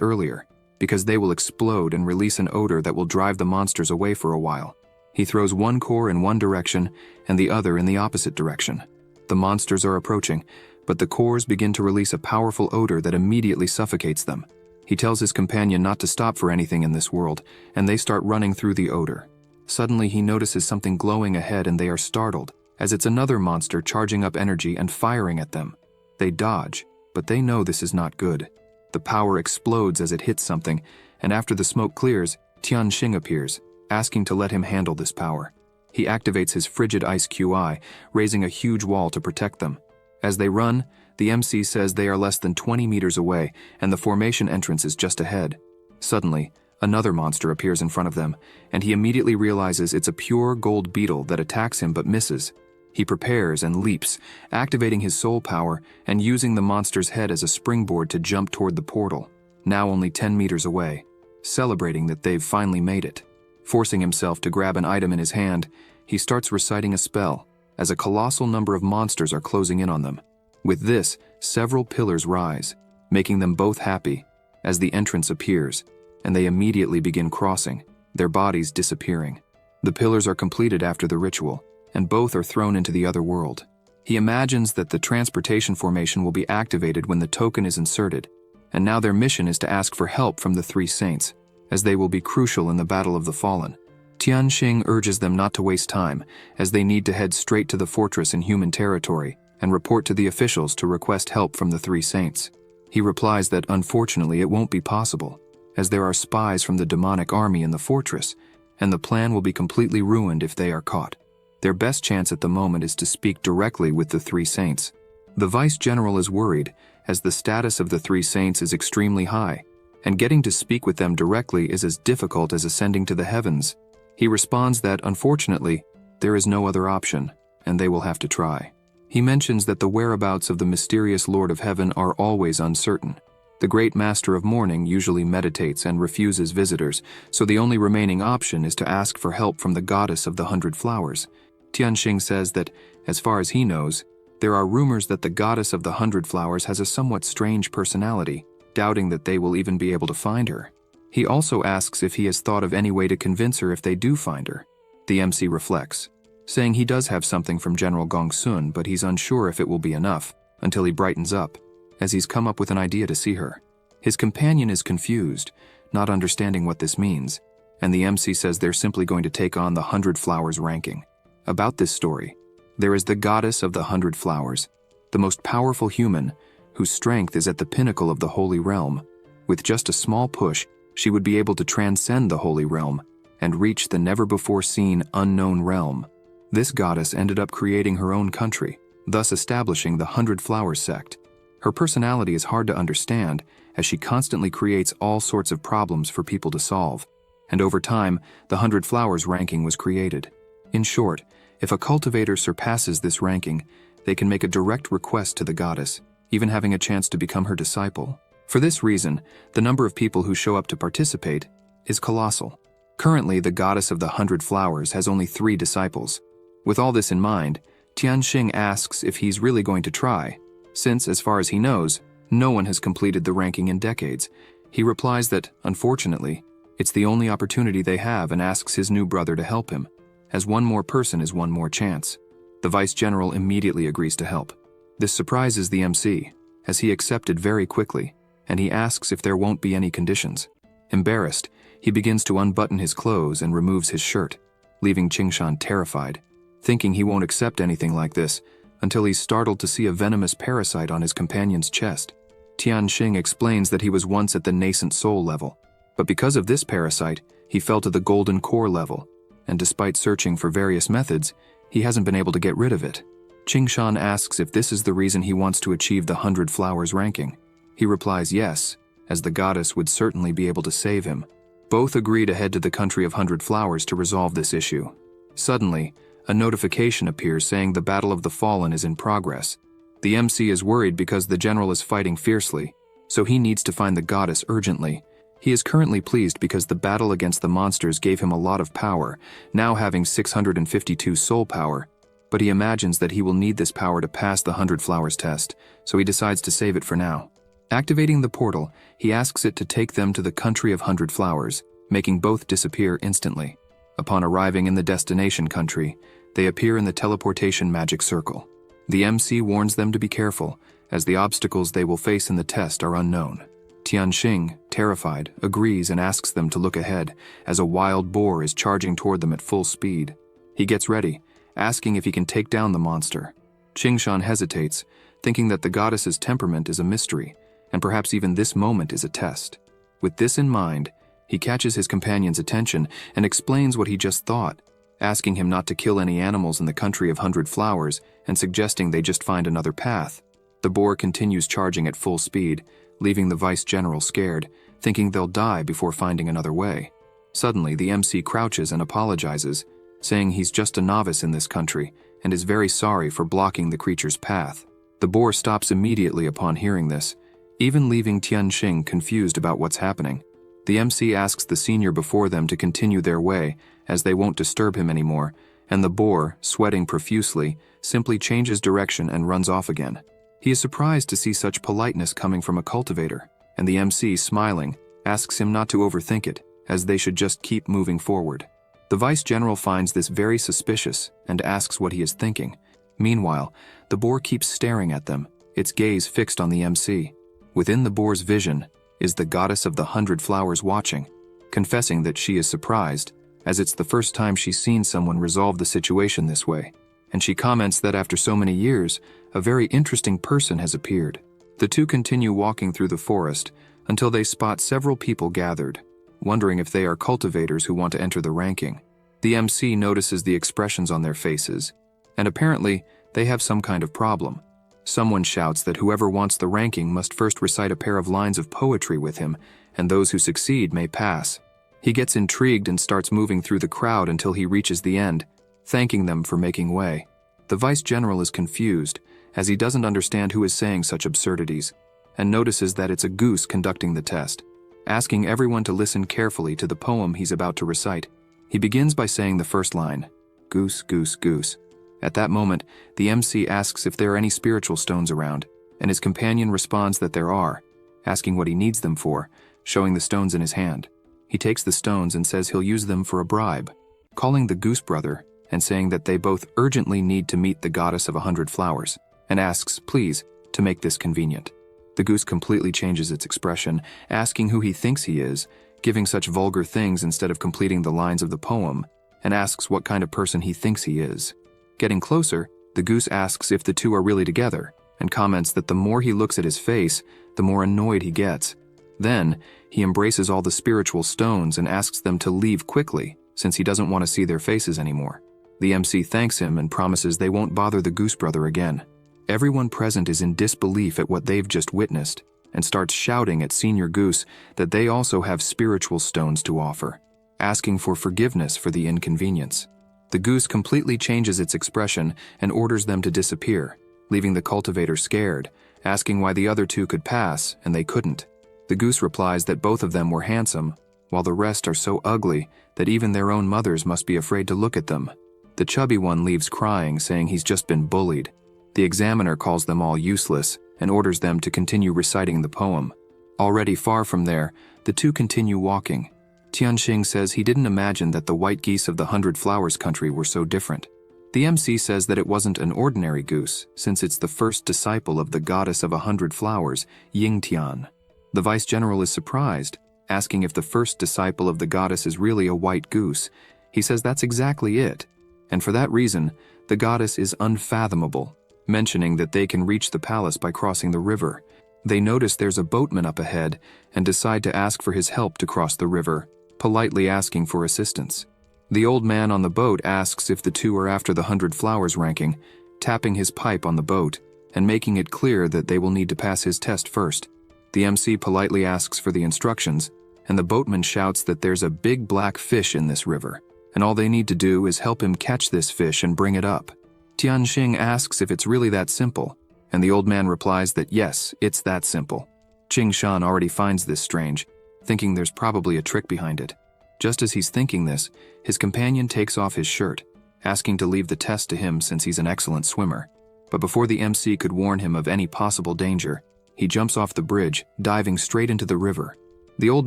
earlier, because they will explode and release an odor that will drive the monsters away for a while. He throws one core in one direction and the other in the opposite direction. The monsters are approaching, but the cores begin to release a powerful odor that immediately suffocates them. He tells his companion not to stop for anything in this world, and they start running through the odor. Suddenly he notices something glowing ahead and they are startled, as it's another monster charging up energy and firing at them. They dodge, but they know this is not good. The power explodes as it hits something, and after the smoke clears, Tianxing appears, asking to let him handle this power. He activates his frigid ice QI, raising a huge wall to protect them. As they run, the MC says they are less than 20 meters away, and the formation entrance is just ahead. Suddenly, another monster appears in front of them, and he immediately realizes it's a pure gold beetle that attacks him but misses. He prepares and leaps, activating his soul power and using the monster's head as a springboard to jump toward the portal, now only 10 meters away, celebrating that they've finally made it. Forcing himself to grab an item in his hand, he starts reciting a spell, as a colossal number of monsters are closing in on them. With this, several pillars rise, making them both happy, as the entrance appears, and they immediately begin crossing, their bodies disappearing. The pillars are completed after the ritual, and both are thrown into the other world. He imagines that the transportation formation will be activated when the token is inserted, and now their mission is to ask for help from the three saints, as they will be crucial in the Battle of the Fallen. Tianxing urges them not to waste time, as they need to head straight to the fortress in human territory and report to the officials to request help from the three saints. He replies that unfortunately it won't be possible, as there are spies from the demonic army in the fortress, and the plan will be completely ruined if they are caught. Their best chance at the moment is to speak directly with the three saints. The Vice General is worried, as the status of the three saints is extremely high, and getting to speak with them directly is as difficult as ascending to the heavens. He responds that, unfortunately, there is no other option, and they will have to try. He mentions that the whereabouts of the mysterious Lord of Heaven are always uncertain. The Great Master of Mourning usually meditates and refuses visitors, so the only remaining option is to ask for help from the Goddess of the 100 Flowers. Tianxing says that, as far as he knows, there are rumors that the Goddess of the 100 Flowers has a somewhat strange personality, doubting that they will even be able to find her. He also asks if he has thought of any way to convince her if they do find her. The MC reflects, saying he does have something from General Gongsun, but he's unsure if it will be enough, until he brightens up, as he's come up with an idea to see her. His companion is confused, not understanding what this means, and the MC says they're simply going to take on the 100 Flowers ranking. About this story, there is the goddess of the 100 Flowers, the most powerful human, whose strength is at the pinnacle of the Holy Realm. With just a small push, she would be able to transcend the Holy Realm and reach the never-before-seen unknown realm. This goddess ended up creating her own country, thus establishing the 100 Flowers sect. Her personality is hard to understand, as she constantly creates all sorts of problems for people to solve. And over time, the 100 Flowers ranking was created. In short, if a cultivator surpasses this ranking, they can make a direct request to the goddess, even having a chance to become her disciple. For this reason, the number of people who show up to participate is colossal. Currently, the goddess of the 100 Flowers has only 3 disciples. With all this in mind, Tianxing asks if he's really going to try, since, as far as he knows, no one has completed the ranking in decades. He replies that, unfortunately, it's the only opportunity they have, and asks his new brother to help him, as one more person is one more chance. The Vice General immediately agrees to help. This surprises the MC, as he accepted very quickly, and he asks if there won't be any conditions. Embarrassed, he begins to unbutton his clothes and removes his shirt, leaving Qingshan terrified, thinking he won't accept anything like this, until he's startled to see a venomous parasite on his companion's chest. Tianxing explains that he was once at the nascent soul level, but because of this parasite, he fell to the golden core level, and despite searching for various methods, he hasn't been able to get rid of it. Qingshan asks if this is the reason he wants to achieve the 100 Flowers ranking. He replies yes, as the goddess would certainly be able to save him. Both agree to head to the country of 100 Flowers to resolve this issue. Suddenly, a notification appears saying the Battle of the Fallen is in progress. The MC is worried because the general is fighting fiercely, so he needs to find the goddess urgently. He is currently pleased because the battle against the monsters gave him a lot of power, now having 652 soul power, but he imagines that he will need this power to pass the 100 Flowers test, so he decides to save it for now. Activating the portal, he asks it to take them to the country of 100 Flowers, making both disappear instantly. Upon arriving in the destination country, they appear in the teleportation magic circle. The MC warns them to be careful, as the obstacles they will face in the test are unknown. Tianxing, terrified, agrees and asks them to look ahead, as a wild boar is charging toward them at full speed. He gets ready, asking if he can take down the monster. Qingshan hesitates, thinking that the goddess's temperament is a mystery, and perhaps even this moment is a test. With this in mind, he catches his companion's attention and explains what he just thought, asking him not to kill any animals in the country of 100 Flowers and suggesting they just find another path. The boar continues charging at full speed, leaving the Vice General scared, thinking they'll die before finding another way. Suddenly, the MC crouches and apologizes, saying he's just a novice in this country and is very sorry for blocking the creature's path. The boar stops immediately upon hearing this, even leaving Tianxing confused about what's happening. The MC asks the senior before them to continue their way, as they won't disturb him anymore, and the boar, sweating profusely, simply changes direction and runs off again. He is surprised to see such politeness coming from a cultivator, and the MC, smiling, asks him not to overthink it, as they should just keep moving forward. The Vice General finds this very suspicious and asks what he is thinking. Meanwhile, the boar keeps staring at them, its gaze fixed on the MC. Within the boar's vision is the goddess of the 100 Flowers watching, confessing that she is surprised, as it's the first time she's seen someone resolve the situation this way, and she comments that after so many years, a very interesting person has appeared. The two continue walking through the forest until they spot several people gathered, wondering if they are cultivators who want to enter the ranking. The MC notices the expressions on their faces, and apparently they have some kind of problem. Someone shouts that whoever wants the ranking must first recite a pair of lines of poetry with him, and those who succeed may pass. He gets intrigued and starts moving through the crowd until he reaches the end, thanking them for making way. The Vice General is confused, as he doesn't understand who is saying such absurdities, and notices that it's a goose conducting the test, asking everyone to listen carefully to the poem he's about to recite. He begins by saying the first line, "Goose, goose, goose." At that moment, the MC asks if there are any spiritual stones around, and his companion responds that there are, asking what he needs them for, showing the stones in his hand. He takes the stones and says he'll use them for a bribe, calling the Goose Brother and saying that they both urgently need to meet the goddess of 100 flowers, and asks, please, to make this convenient. The goose completely changes its expression, asking who he thinks he is, giving such vulgar things instead of completing the lines of the poem, and asks what kind of person he thinks he is. Getting closer, the goose asks if the two are really together, and comments that the more he looks at his face, the more annoyed he gets. Then, he embraces all the spiritual stones and asks them to leave quickly, since he doesn't want to see their faces anymore. The MC thanks him and promises they won't bother the Goose Brother again. Everyone present is in disbelief at what they've just witnessed, and starts shouting at Senior Goose that they also have spiritual stones to offer, asking for forgiveness for the inconvenience. The goose completely changes its expression and orders them to disappear, leaving the cultivator scared, asking why the other two could pass and they couldn't. The goose replies that both of them were handsome, while the rest are so ugly that even their own mothers must be afraid to look at them. The chubby one leaves crying, saying he's just been bullied. The examiner calls them all useless and orders them to continue reciting the poem. Already far from there, the two continue walking. Tianxing says he didn't imagine that the white geese of the 100 Flowers country were so different. The MC says that it wasn't an ordinary goose, since it's the first disciple of the goddess of 100 flowers, Yingtian. The vice general is surprised, asking if the first disciple of the goddess is really a white goose. He says that's exactly it, and for that reason, the goddess is unfathomable, mentioning that they can reach the palace by crossing the river. They notice there's a boatman up ahead and decide to ask for his help to cross the river, politely asking for assistance. The old man on the boat asks if the two are after the 100 Flowers ranking, tapping his pipe on the boat and making it clear that they will need to pass his test first. The MC politely asks for the instructions, and the boatman shouts that there's a big black fish in this river, and all they need to do is help him catch this fish and bring it up. Tianxing asks if it's really that simple, and the old man replies that yes, it's that simple. Qing Shan already finds this strange, thinking there's probably a trick behind it. Just as he's thinking this, his companion takes off his shirt, asking to leave the test to him since he's an excellent swimmer. But before the MC could warn him of any possible danger, he jumps off the bridge, diving straight into the river. The old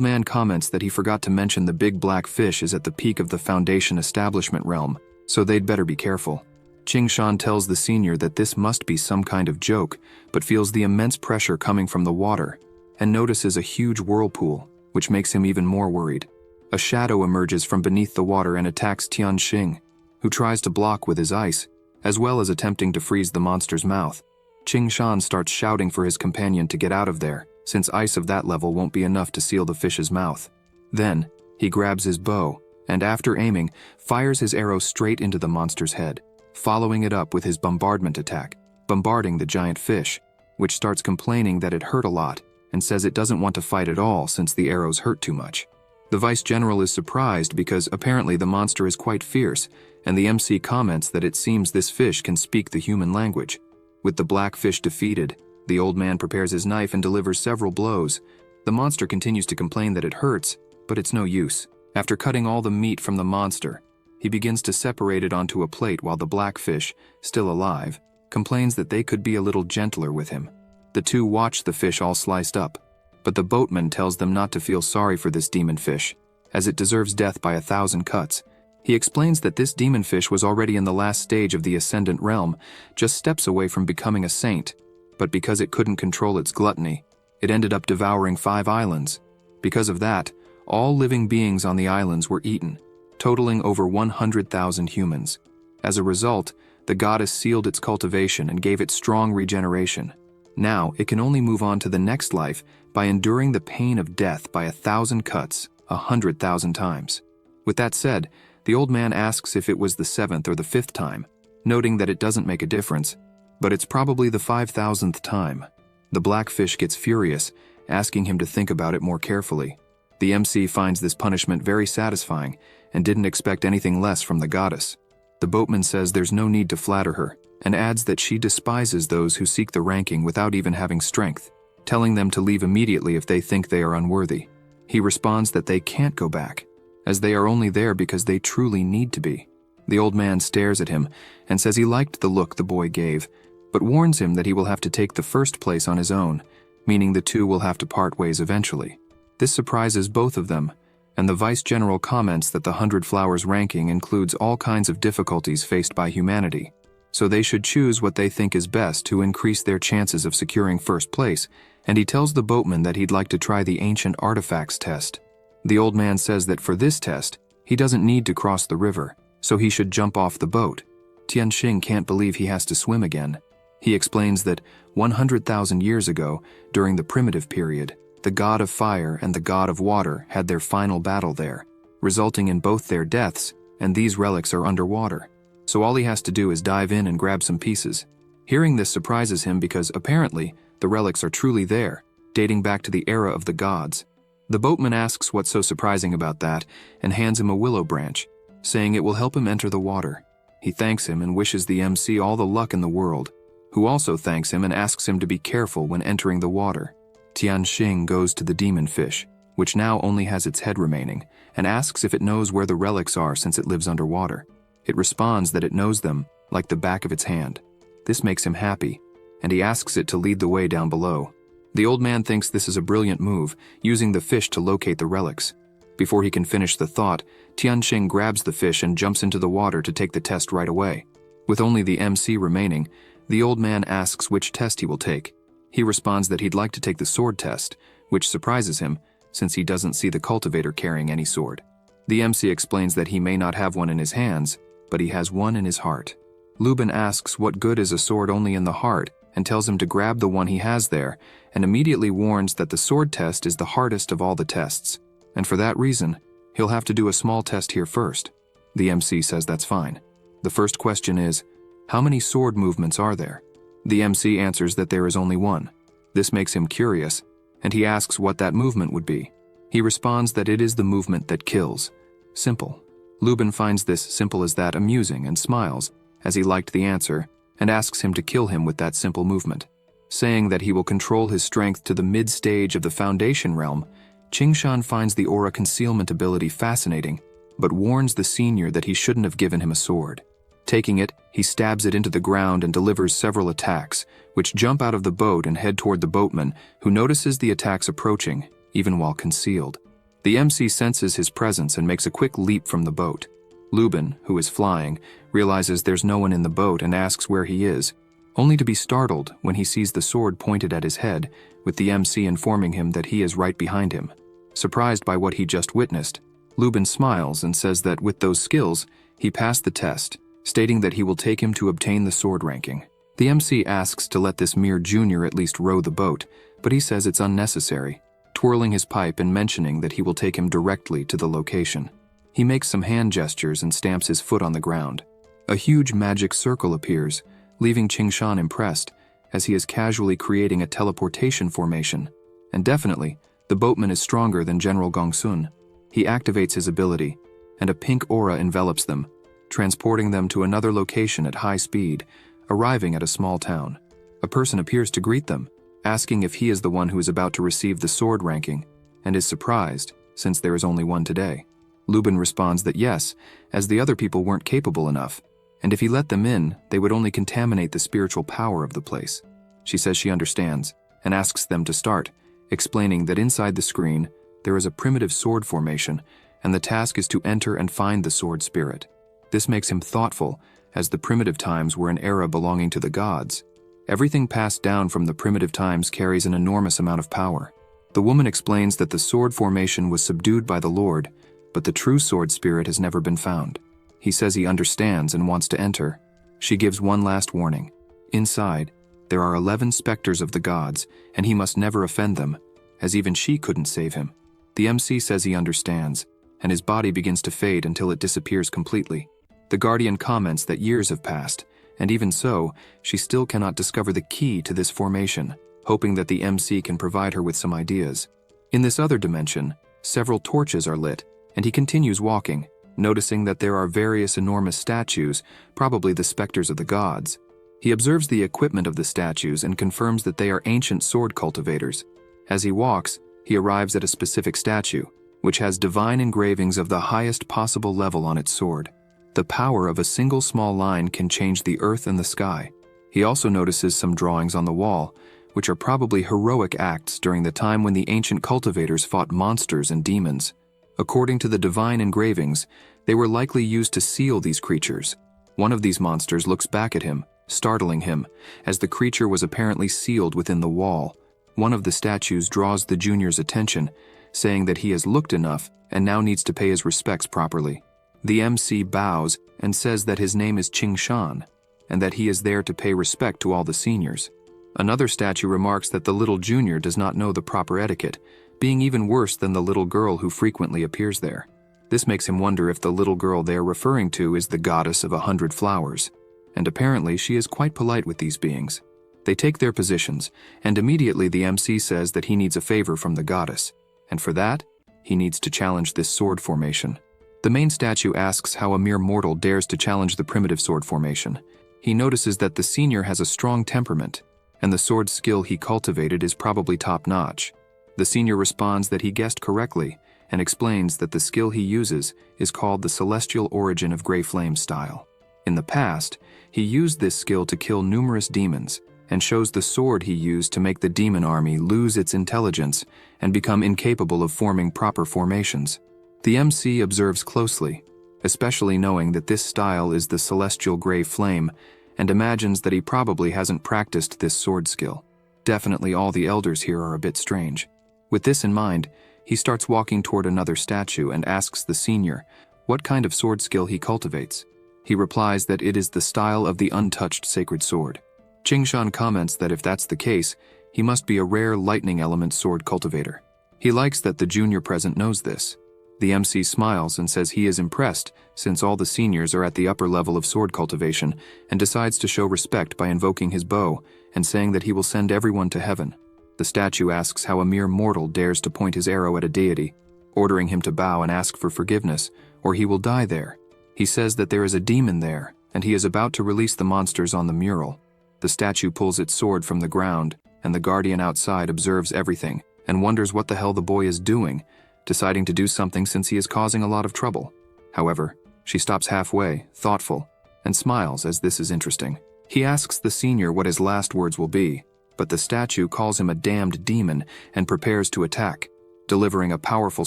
man comments that he forgot to mention the big black fish is at the peak of the Foundation establishment realm, so they'd better be careful. Qing Shan tells the senior that this must be some kind of joke, but feels the immense pressure coming from the water, and notices a huge whirlpool, which makes him even more worried. A shadow emerges from beneath the water and attacks Tianxing, who tries to block with his ice, as well as attempting to freeze the monster's mouth. Qing Shan starts shouting for his companion to get out of there, since ice of that level won't be enough to seal the fish's mouth. Then, he grabs his bow, and after aiming, fires his arrow straight into the monster's head, following it up with his bombardment attack, bombarding the giant fish, which starts complaining that it hurt a lot, and says it doesn't want to fight at all since the arrows hurt too much. The vice general is surprised because apparently the monster is quite fierce, and the MC comments that it seems this fish can speak the human language. With the black fish defeated, the old man prepares his knife and delivers several blows. The monster continues to complain that it hurts, but it's no use. After cutting all the meat from the monster, he begins to separate it onto a plate while the black fish, still alive, complains that they could be a little gentler with him. The two watch the fish all sliced up, but the boatman tells them not to feel sorry for this demon fish, as it deserves death by 1,000 cuts. He explains that this demon fish was already in the last stage of the Ascendant Realm, just steps away from becoming a saint, but because it couldn't control its gluttony, it ended up devouring 5 islands. Because of that, all living beings on the islands were eaten, totaling over 100,000 humans. As a result, the goddess sealed its cultivation and gave it strong regeneration. Now, it can only move on to the next life by enduring the pain of death by 1,000 cuts, 100,000 times. With that said, the old man asks if it was the 7th or the 5th time, noting that it doesn't make a difference, but it's probably the 5,000th time. The black fish gets furious, asking him to think about it more carefully. The MC finds this punishment very satisfying and didn't expect anything less from the goddess. The boatman says there's no need to flatter her, and adds that she despises those who seek the ranking without even having strength, telling them to leave immediately if they think they are unworthy. He responds that they can't go back, as they are only there because they truly need to be. The old man stares at him and says he liked the look the boy gave, but warns him that he will have to take the first place on his own, meaning the two will have to part ways eventually. This surprises both of them, and the vice general comments that the 100 Flowers ranking includes all kinds of difficulties faced by humanity, so they should choose what they think is best to increase their chances of securing first place, and he tells the boatman that he'd like to try the ancient artifacts test. The old man says that for this test, he doesn't need to cross the river, so he should jump off the boat. Tianxing can't believe he has to swim again. He explains that 100,000 years ago, during the primitive period, the god of fire and the god of water had their final battle there, resulting in both their deaths, and these relics are underwater. So all he has to do is dive in and grab some pieces. Hearing this surprises him because apparently the relics are truly there, dating back to the era of the gods. The boatman asks what's so surprising about that and hands him a willow branch, saying it will help him enter the water. He thanks him and wishes the MC all the luck in the world, who also thanks him and asks him to be careful when entering the water. Tianxing goes to the demon fish, which now only has its head remaining, and asks if it knows where the relics are since it lives underwater. It responds that it knows them, like the back of its hand. This makes him happy, and he asks it to lead the way down below. The old man thinks this is a brilliant move, using the fish to locate the relics. Before he can finish the thought, Tianxing grabs the fish and jumps into the water to take the test right away. With only the MC remaining, the old man asks which test he will take. He responds that he'd like to take the sword test, which surprises him, since he doesn't see the cultivator carrying any sword. The MC explains that he may not have one in his hands, but he has one in his heart. Lubin asks what good is a sword only in the heart, and tells him to grab the one he has there, and immediately warns that the sword test is the hardest of all the tests, and for that reason, he'll have to do a small test here first. The MC says that's fine. The first question is, how many sword movements are there? The MC answers that there is only one. This makes him curious, and he asks what that movement would be. He responds that it is the movement that kills. Simple. Lubin finds this simple as that amusing and smiles, as he liked the answer, and asks him to kill him with that simple movement. Saying that he will control his strength to the mid-stage of the Foundation realm, Qingshan finds the aura concealment ability fascinating, but warns the senior that he shouldn't have given him a sword. Taking it, he stabs it into the ground and delivers several attacks, which jump out of the boat and head toward the boatman, who notices the attacks approaching, even while concealed. The MC senses his presence and makes a quick leap from the boat. Lubin, who is flying, realizes there's no one in the boat and asks where he is, only to be startled when he sees the sword pointed at his head, with the MC informing him that he is right behind him. Surprised by what he just witnessed, Lubin smiles and says that with those skills, he passed the test, stating that he will take him to obtain the sword ranking. The MC asks to let this mere junior at least row the boat, but he says it's unnecessary, twirling his pipe and mentioning that he will take him directly to the location. He makes some hand gestures and stamps his foot on the ground. A huge magic circle appears, leaving Qingshan impressed, as he is casually creating a teleportation formation. And definitely, the boatman is stronger than General Gongsun. He activates his ability, and a pink aura envelops them, transporting them to another location at high speed, arriving at a small town. A person appears to greet them, asking if he is the one who is about to receive the sword ranking, and is surprised, since there is only one today. Lubin responds that yes, as the other people weren't capable enough, and if he let them in, they would only contaminate the spiritual power of the place. She says she understands, and asks them to start, explaining that inside the screen, there is a primitive sword formation, and the task is to enter and find the sword spirit. This makes him thoughtful, as the primitive times were an era belonging to the gods. Everything passed down from the primitive times carries an enormous amount of power. The woman explains that the sword formation was subdued by the Lord, but the true sword spirit has never been found. He says he understands and wants to enter. She gives one last warning. Inside, there are 11 specters of the gods, and he must never offend them, as even she couldn't save him. The MC says he understands, and his body begins to fade until it disappears completely. The Guardian comments that years have passed, and even so, she still cannot discover the key to this formation, hoping that the MC can provide her with some ideas. In this other dimension, several torches are lit, and he continues walking, noticing that there are various enormous statues, probably the specters of the gods. He observes the equipment of the statues and confirms that they are ancient sword cultivators. As he walks, he arrives at a specific statue, which has divine engravings of the highest possible level on its sword. The power of a single small line can change the earth and the sky. He also notices some drawings on the wall, which are probably heroic acts during the time when the ancient cultivators fought monsters and demons. According to the divine engravings, they were likely used to seal these creatures. One of these monsters looks back at him, startling him, as the creature was apparently sealed within the wall. One of the statues draws the junior's attention, saying that he has looked enough and now needs to pay his respects properly. The MC bows and says that his name is Qingshan, and that he is there to pay respect to all the seniors. Another statue remarks that the little junior does not know the proper etiquette, being even worse than the little girl who frequently appears there. This makes him wonder if the little girl they are referring to is the goddess of 100 flowers, and apparently she is quite polite with these beings. They take their positions, and immediately the MC says that he needs a favor from the goddess, and for that, he needs to challenge this sword formation. The main statue asks how a mere mortal dares to challenge the primitive sword formation. He notices that the senior has a strong temperament, and the sword skill he cultivated is probably top-notch. The senior responds that he guessed correctly, and explains that the skill he uses is called the Celestial Origin of Grey Flame style. In the past, he used this skill to kill numerous demons, and shows the sword he used to make the demon army lose its intelligence and become incapable of forming proper formations. The MC observes closely, especially knowing that this style is the Celestial Grey Flame, and imagines that he probably hasn't practiced this sword skill. Definitely all the elders here are a bit strange. With this in mind, he starts walking toward another statue and asks the senior what kind of sword skill he cultivates. He replies that it is the style of the untouched sacred sword. Qingshan comments that if that's the case, he must be a rare lightning element sword cultivator. He likes that the junior present knows this. The MC smiles and says he is impressed since all the seniors are at the upper level of sword cultivation, and decides to show respect by invoking his bow and saying that he will send everyone to heaven. The statue asks how a mere mortal dares to point his arrow at a deity, ordering him to bow and ask for forgiveness, or he will die there. He says that there is a demon there, and he is about to release the monsters on the mural. The statue pulls its sword from the ground, and the guardian outside observes everything and wonders what the hell the boy is doing, deciding to do something since he is causing a lot of trouble. However, she stops halfway, thoughtful, and smiles as this is interesting. He asks the senior what his last words will be, but the statue calls him a damned demon and prepares to attack, delivering a powerful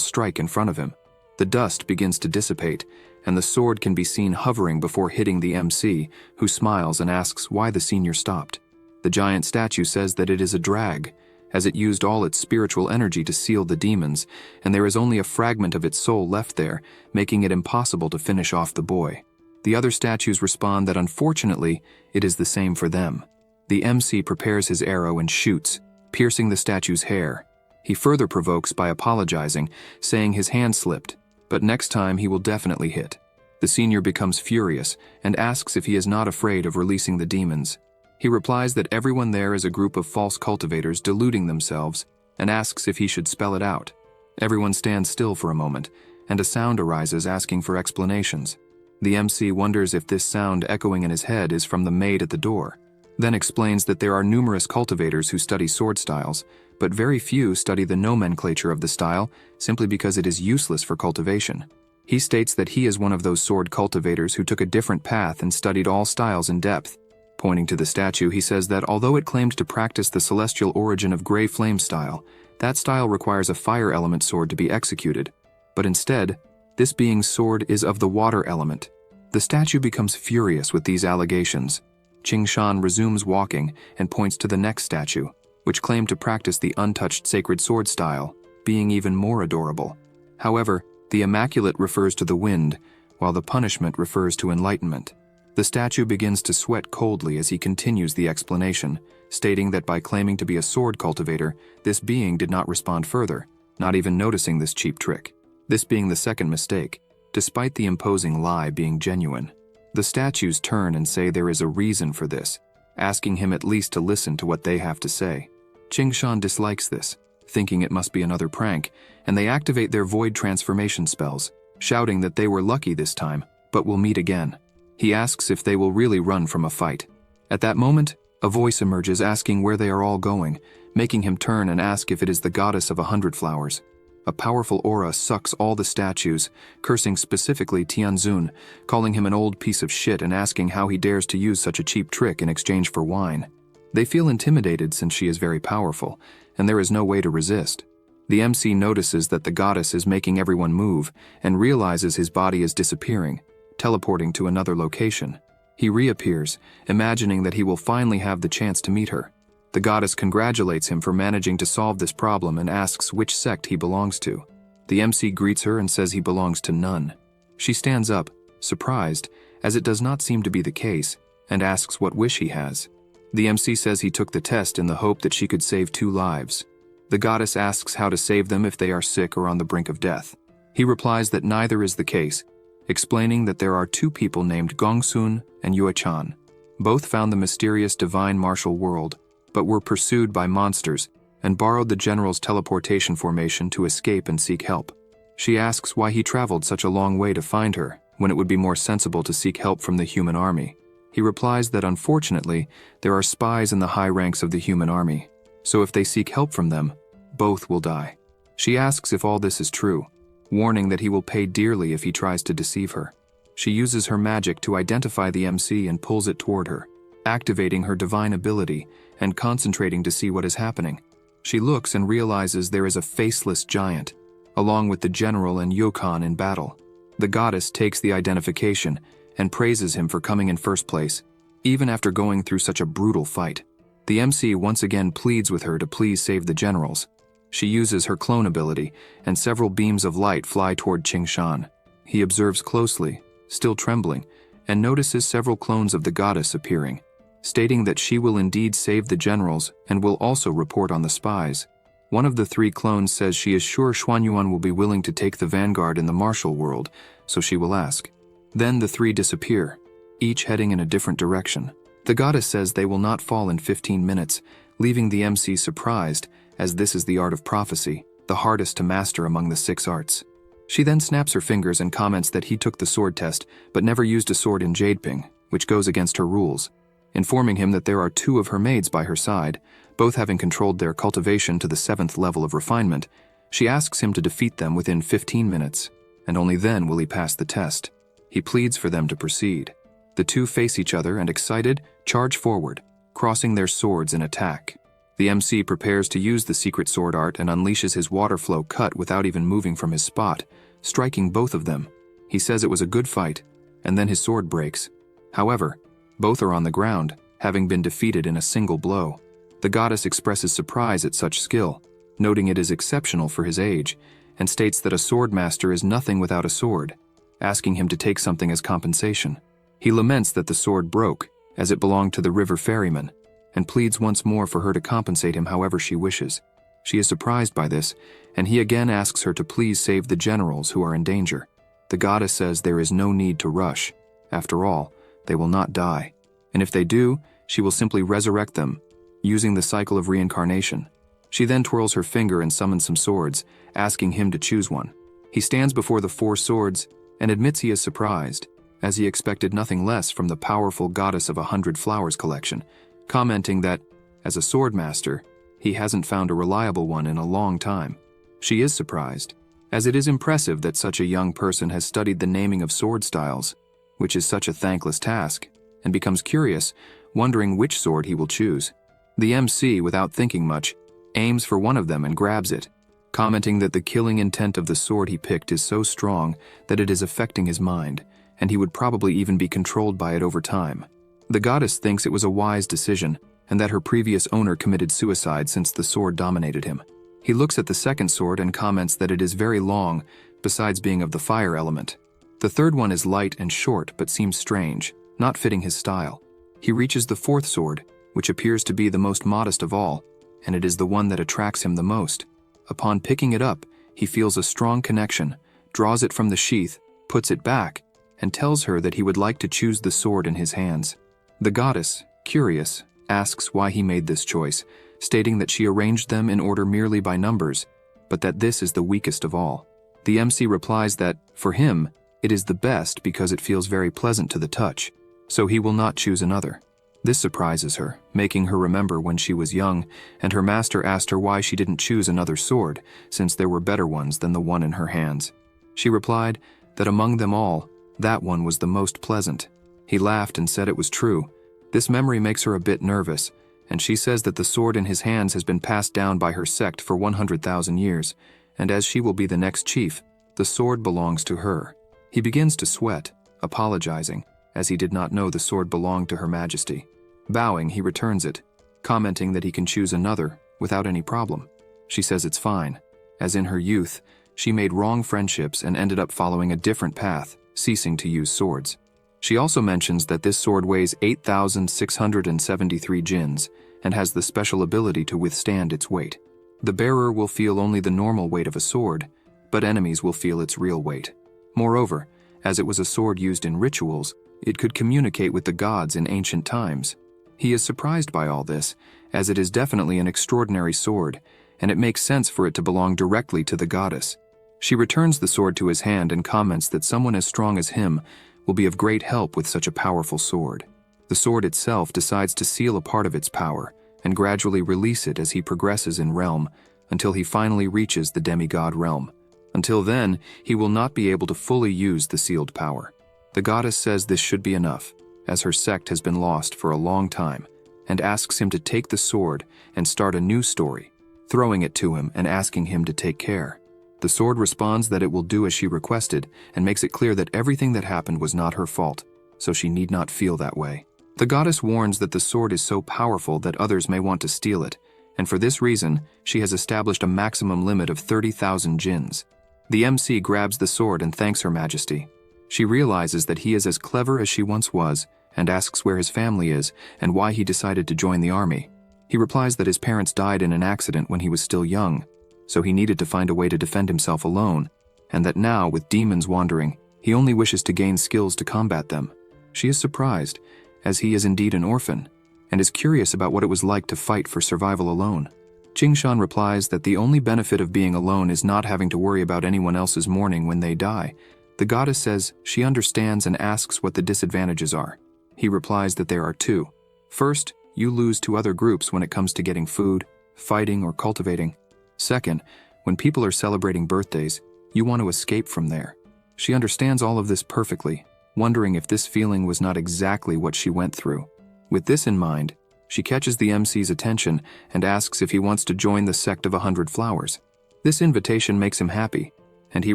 strike in front of him. The dust begins to dissipate, and the sword can be seen hovering before hitting the MC, who smiles and asks why the senior stopped. The giant statue says that it is a drag, as it used all its spiritual energy to seal the demons, and there is only a fragment of its soul left there, making it impossible to finish off the boy. The other statues respond that unfortunately, it is the same for them. The MC prepares his arrow and shoots, piercing the statue's hair. He further provokes by apologizing, saying his hand slipped, but next time he will definitely hit. The senior becomes furious and asks if he is not afraid of releasing the demons. He replies that everyone there is a group of false cultivators deluding themselves, and asks if he should spell it out. Everyone stands still for a moment, and a sound arises asking for explanations. The MC wonders if this sound echoing in his head is from the maid at the door, then explains that there are numerous cultivators who study sword styles, but very few study the nomenclature of the style simply because it is useless for cultivation. He states that he is one of those sword cultivators who took a different path and studied all styles in depth. Pointing to the statue, he says that although it claimed to practice the Celestial Origin of Grey Flame style, that style requires a fire element sword to be executed. But instead, this being's sword is of the water element. The statue becomes furious with these allegations. Qingshan resumes walking and points to the next statue, which claimed to practice the untouched sacred sword style, being even more adorable. However, the immaculate refers to the wind, while the punishment refers to enlightenment. The statue begins to sweat coldly as he continues the explanation, stating that by claiming to be a sword cultivator, this being did not respond further, not even noticing this cheap trick. This being the second mistake, despite the imposing lie being genuine. The statues turn and say there is a reason for this, asking him at least to listen to what they have to say. Qingshan dislikes this, thinking it must be another prank, and they activate their void transformation spells, shouting that they were lucky this time, but will meet again. He asks if they will really run from a fight. At that moment, a voice emerges asking where they are all going, making him turn and ask if it is the goddess of 100 flowers. A powerful aura sucks all the statues, cursing specifically Tianzun, calling him an old piece of shit and asking how he dares to use such a cheap trick in exchange for wine. They feel intimidated since she is very powerful, and there is no way to resist. The MC notices that the goddess is making everyone move and realizes his body is disappearing, teleporting to another location. He reappears, imagining that he will finally have the chance to meet her. The goddess congratulates him for managing to solve this problem and asks which sect he belongs to. The MC greets her and says he belongs to none. She stands up, surprised, as it does not seem to be the case, and asks what wish he has. The MC says he took the test in the hope that she could save 2 lives. The goddess asks how to save them if they are sick or on the brink of death. He replies that neither is the case, explaining that there are 2 people named Gongsun and Yuechan. Both found the mysterious divine martial world, but were pursued by monsters and borrowed the general's teleportation formation to escape and seek help. She asks why he traveled such a long way to find her, when it would be more sensible to seek help from the human army. He replies that unfortunately, there are spies in the high ranks of the human army, so if they seek help from them, both will die. She asks if all this is true, warning that he will pay dearly if he tries to deceive her. She uses her magic to identify the MC and pulls it toward her, activating her divine ability and concentrating to see what is happening. She looks and realizes there is a faceless giant, along with the general and Yokon in battle. The goddess takes the identification and praises him for coming in first place, even after going through such a brutal fight. The MC once again pleads with her to please save the generals. She uses her clone ability, and several beams of light fly toward Qingshan. He observes closely, still trembling, and notices several clones of the goddess appearing, stating that she will indeed save the generals and will also report on the spies. One of the 3 clones says she is sure Xuanyuan will be willing to take the vanguard in the martial world, so she will ask. Then the 3 disappear, each heading in a different direction. The goddess says they will not fall in 15 minutes, leaving the MC surprised, as this is the art of prophecy, the hardest to master among the 6 arts. She then snaps her fingers and comments that he took the sword test but never used a sword in Jadeping, which goes against her rules, informing him that there are 2 of her maids by her side, both having controlled their cultivation to the 7th level of refinement. She asks him to defeat them within 15 minutes, and only then will he pass the test. He pleads for them to proceed. The 2 face each other and, excited, charge forward, crossing their swords in attack. The MC prepares to use the secret sword art and unleashes his water flow cut without even moving from his spot, striking both of them. He says it was a good fight, and then his sword breaks. However, both are on the ground, having been defeated in a single blow. The goddess expresses surprise at such skill, noting it is exceptional for his age, and states that a sword master is nothing without a sword, asking him to take something as compensation. He laments that the sword broke, as it belonged to the river ferryman, and pleads once more for her to compensate him however she wishes. She is surprised by this, and he again asks her to please save the generals who are in danger. The goddess says there is no need to rush. After all, they will not die, and if they do, she will simply resurrect them, using the cycle of reincarnation. She then twirls her finger and summons some swords, asking him to choose one. He stands before the 4 swords and admits he is surprised, as he expected nothing less from the powerful goddess of 100 flowers collection, commenting that, as a sword master, he hasn't found a reliable one in a long time. She is surprised, as it is impressive that such a young person has studied the naming of sword styles, which is such a thankless task, and becomes curious, wondering which sword he will choose. The MC, without thinking much, aims for one of them and grabs it, commenting that the killing intent of the sword he picked is so strong that it is affecting his mind, and he would probably even be controlled by it over time. The goddess thinks it was a wise decision, and that her previous owner committed suicide since the sword dominated him. He looks at the second sword and comments that it is very long, besides being of the fire element. The third one is light and short but seems strange, not fitting his style. He reaches the 4th sword, which appears to be the most modest of all, and it is the one that attracts him the most. Upon picking it up, he feels a strong connection, draws it from the sheath, puts it back, and tells her that he would like to choose the sword in his hands. The goddess, curious, asks why he made this choice, stating that she arranged them in order merely by numbers, but that this is the weakest of all. The MC replies that, for him, it is the best because it feels very pleasant to the touch, so he will not choose another. This surprises her, making her remember when she was young, and her master asked her why she didn't choose another sword, since there were better ones than the one in her hands. She replied that among them all, that one was the most pleasant. He laughed and said it was true. This memory makes her a bit nervous, and she says that the sword in his hands has been passed down by her sect for 100,000 years, and as she will be the next chief, the sword belongs to her. He begins to sweat, apologizing, as he did not know the sword belonged to Her Majesty. Bowing, he returns it, commenting that he can choose another without any problem. She says it's fine, as in her youth, she made wrong friendships and ended up following a different path, ceasing to use swords. She also mentions that this sword weighs 8,673 jins and has the special ability to withstand its weight. The bearer will feel only the normal weight of a sword, but enemies will feel its real weight. Moreover, as it was a sword used in rituals, it could communicate with the gods in ancient times. He is surprised by all this, as it is definitely an extraordinary sword, and it makes sense for it to belong directly to the goddess. She returns the sword to his hand and comments that someone as strong as him will be of great help with such a powerful sword. The sword itself decides to seal a part of its power and gradually release it as he progresses in realm until he finally reaches the demigod realm. Until then, he will not be able to fully use the sealed power. The goddess says this should be enough, as her sect has been lost for a long time, and asks him to take the sword and start a new story, throwing it to him and asking him to take care. The sword responds that it will do as she requested and makes it clear that everything that happened was not her fault, so she need not feel that way. The goddess warns that the sword is so powerful that others may want to steal it, and for this reason, she has established a maximum limit of 30,000 jins. The MC grabs the sword and thanks Her Majesty. She realizes that he is as clever as she once was and asks where his family is and why he decided to join the army. He replies that his parents died in an accident when he was still young, so he needed to find a way to defend himself alone, and that now, with demons wandering, he only wishes to gain skills to combat them. She is surprised, as he is indeed an orphan, and is curious about what it was like to fight for survival alone. Jingshan replies that the only benefit of being alone is not having to worry about anyone else's mourning when they die. The goddess says she understands and asks what the disadvantages are. He replies that there are two. First, you lose to other groups when it comes to getting food, fighting, or cultivating. Second, when people are celebrating birthdays, you want to escape from there. She understands all of this perfectly, wondering if this feeling was not exactly what she went through. With this in mind, she catches the MC's attention and asks if he wants to join the sect of 100 Flowers. This invitation makes him happy, and he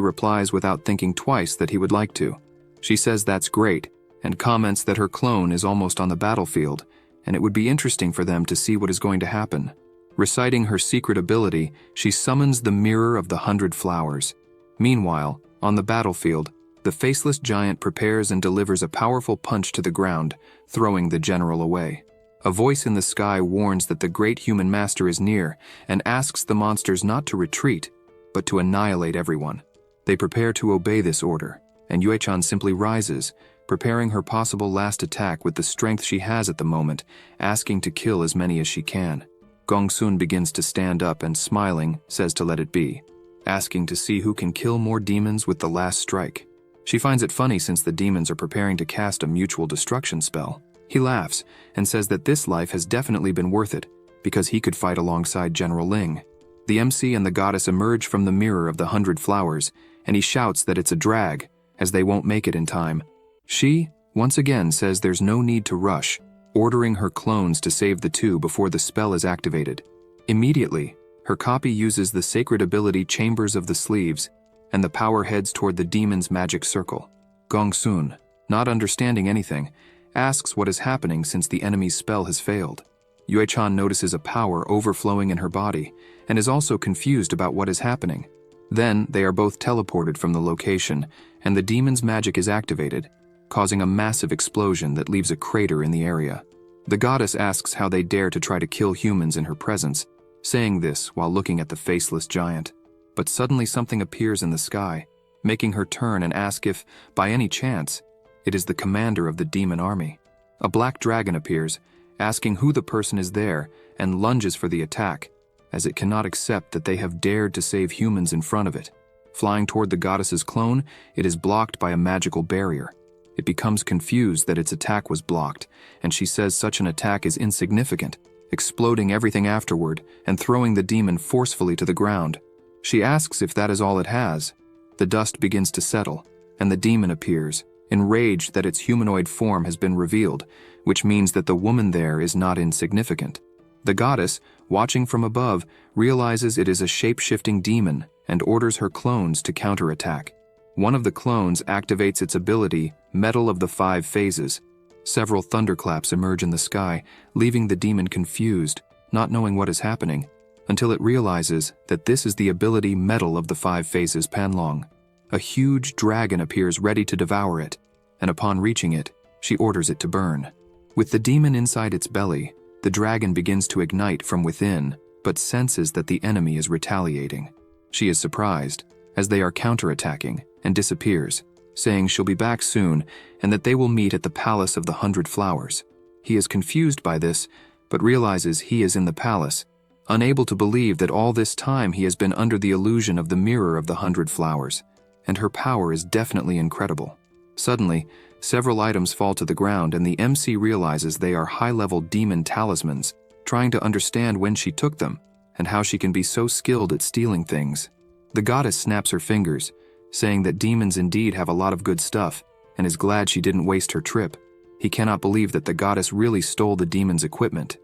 replies without thinking twice that he would like to. She says that's great, and comments that her clone is almost on the battlefield, and it would be interesting for them to see what is going to happen. Reciting her secret ability, she summons the Mirror of the 100 Flowers. Meanwhile, on the battlefield, the faceless giant prepares and delivers a powerful punch to the ground, throwing the general away. A voice in the sky warns that the great human master is near and asks the monsters not to retreat, but to annihilate everyone. They prepare to obey this order, and Yue-chan simply rises, preparing her possible last attack with the strength she has at the moment, asking to kill as many as she can. Gongsun begins to stand up and, smiling, says to let it be, asking to see who can kill more demons with the last strike. She finds it funny since the demons are preparing to cast a mutual destruction spell. He laughs and says that this life has definitely been worth it, because he could fight alongside General Ling. The MC and the goddess emerge from the Mirror of the 100 Flowers, and he shouts that it's a drag, as they won't make it in time. She, once again, says there's no need to rush, ordering her clones to save the two before the spell is activated. Immediately, her copy uses the sacred ability Chambers of the Sleeves, and the power heads toward the demon's magic circle. Gongsun, not understanding anything, asks what is happening since the enemy's spell has failed. Yue-chan notices a power overflowing in her body and is also confused about what is happening. Then they are both teleported from the location, and the demon's magic is activated, causing a massive explosion that leaves a crater in the area. The goddess asks how they dare to try to kill humans in her presence, saying this while looking at the faceless giant. But suddenly something appears in the sky, making her turn and ask if, by any chance, it is the commander of the demon army. A black dragon appears, asking who the person is there, and lunges for the attack, as it cannot accept that they have dared to save humans in front of it. Flying toward the goddess's clone, it is blocked by a magical barrier. It becomes confused that its attack was blocked, and she says such an attack is insignificant, exploding everything afterward and throwing the demon forcefully to the ground. She asks if that is all it has. The dust begins to settle, and the demon appears, enraged that its humanoid form has been revealed, which means that the woman there is not insignificant. The goddess, watching from above, realizes it is a shape-shifting demon and orders her clones to counterattack. One of the clones activates its ability, Metal of the Five Phases. Several thunderclaps emerge in the sky, leaving the demon confused, not knowing what is happening, until it realizes that this is the ability Metal of the Five Phases Panlong. A huge dragon appears ready to devour it, and upon reaching it, she orders it to burn. With the demon inside its belly, the dragon begins to ignite from within, but senses that the enemy is retaliating. She is surprised, as they are counterattacking, and disappears, saying she'll be back soon and that they will meet at the Palace of the 100 Flowers. He is confused by this, but realizes he is in the palace, unable to believe that all this time he has been under the illusion of the mirror of the 100 Flowers, and her power is definitely incredible. Suddenly, several items fall to the ground and the MC realizes they are high-level demon talismans, trying to understand when she took them and how she can be so skilled at stealing things. The goddess snaps her fingers, saying that demons indeed have a lot of good stuff and is glad she didn't waste her trip. He cannot believe that the goddess really stole the demon's equipment.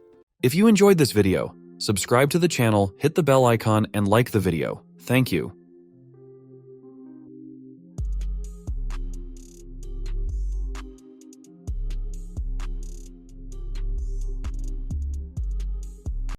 If you enjoyed this video, subscribe to the channel, hit the bell icon, and like the video. Thank you.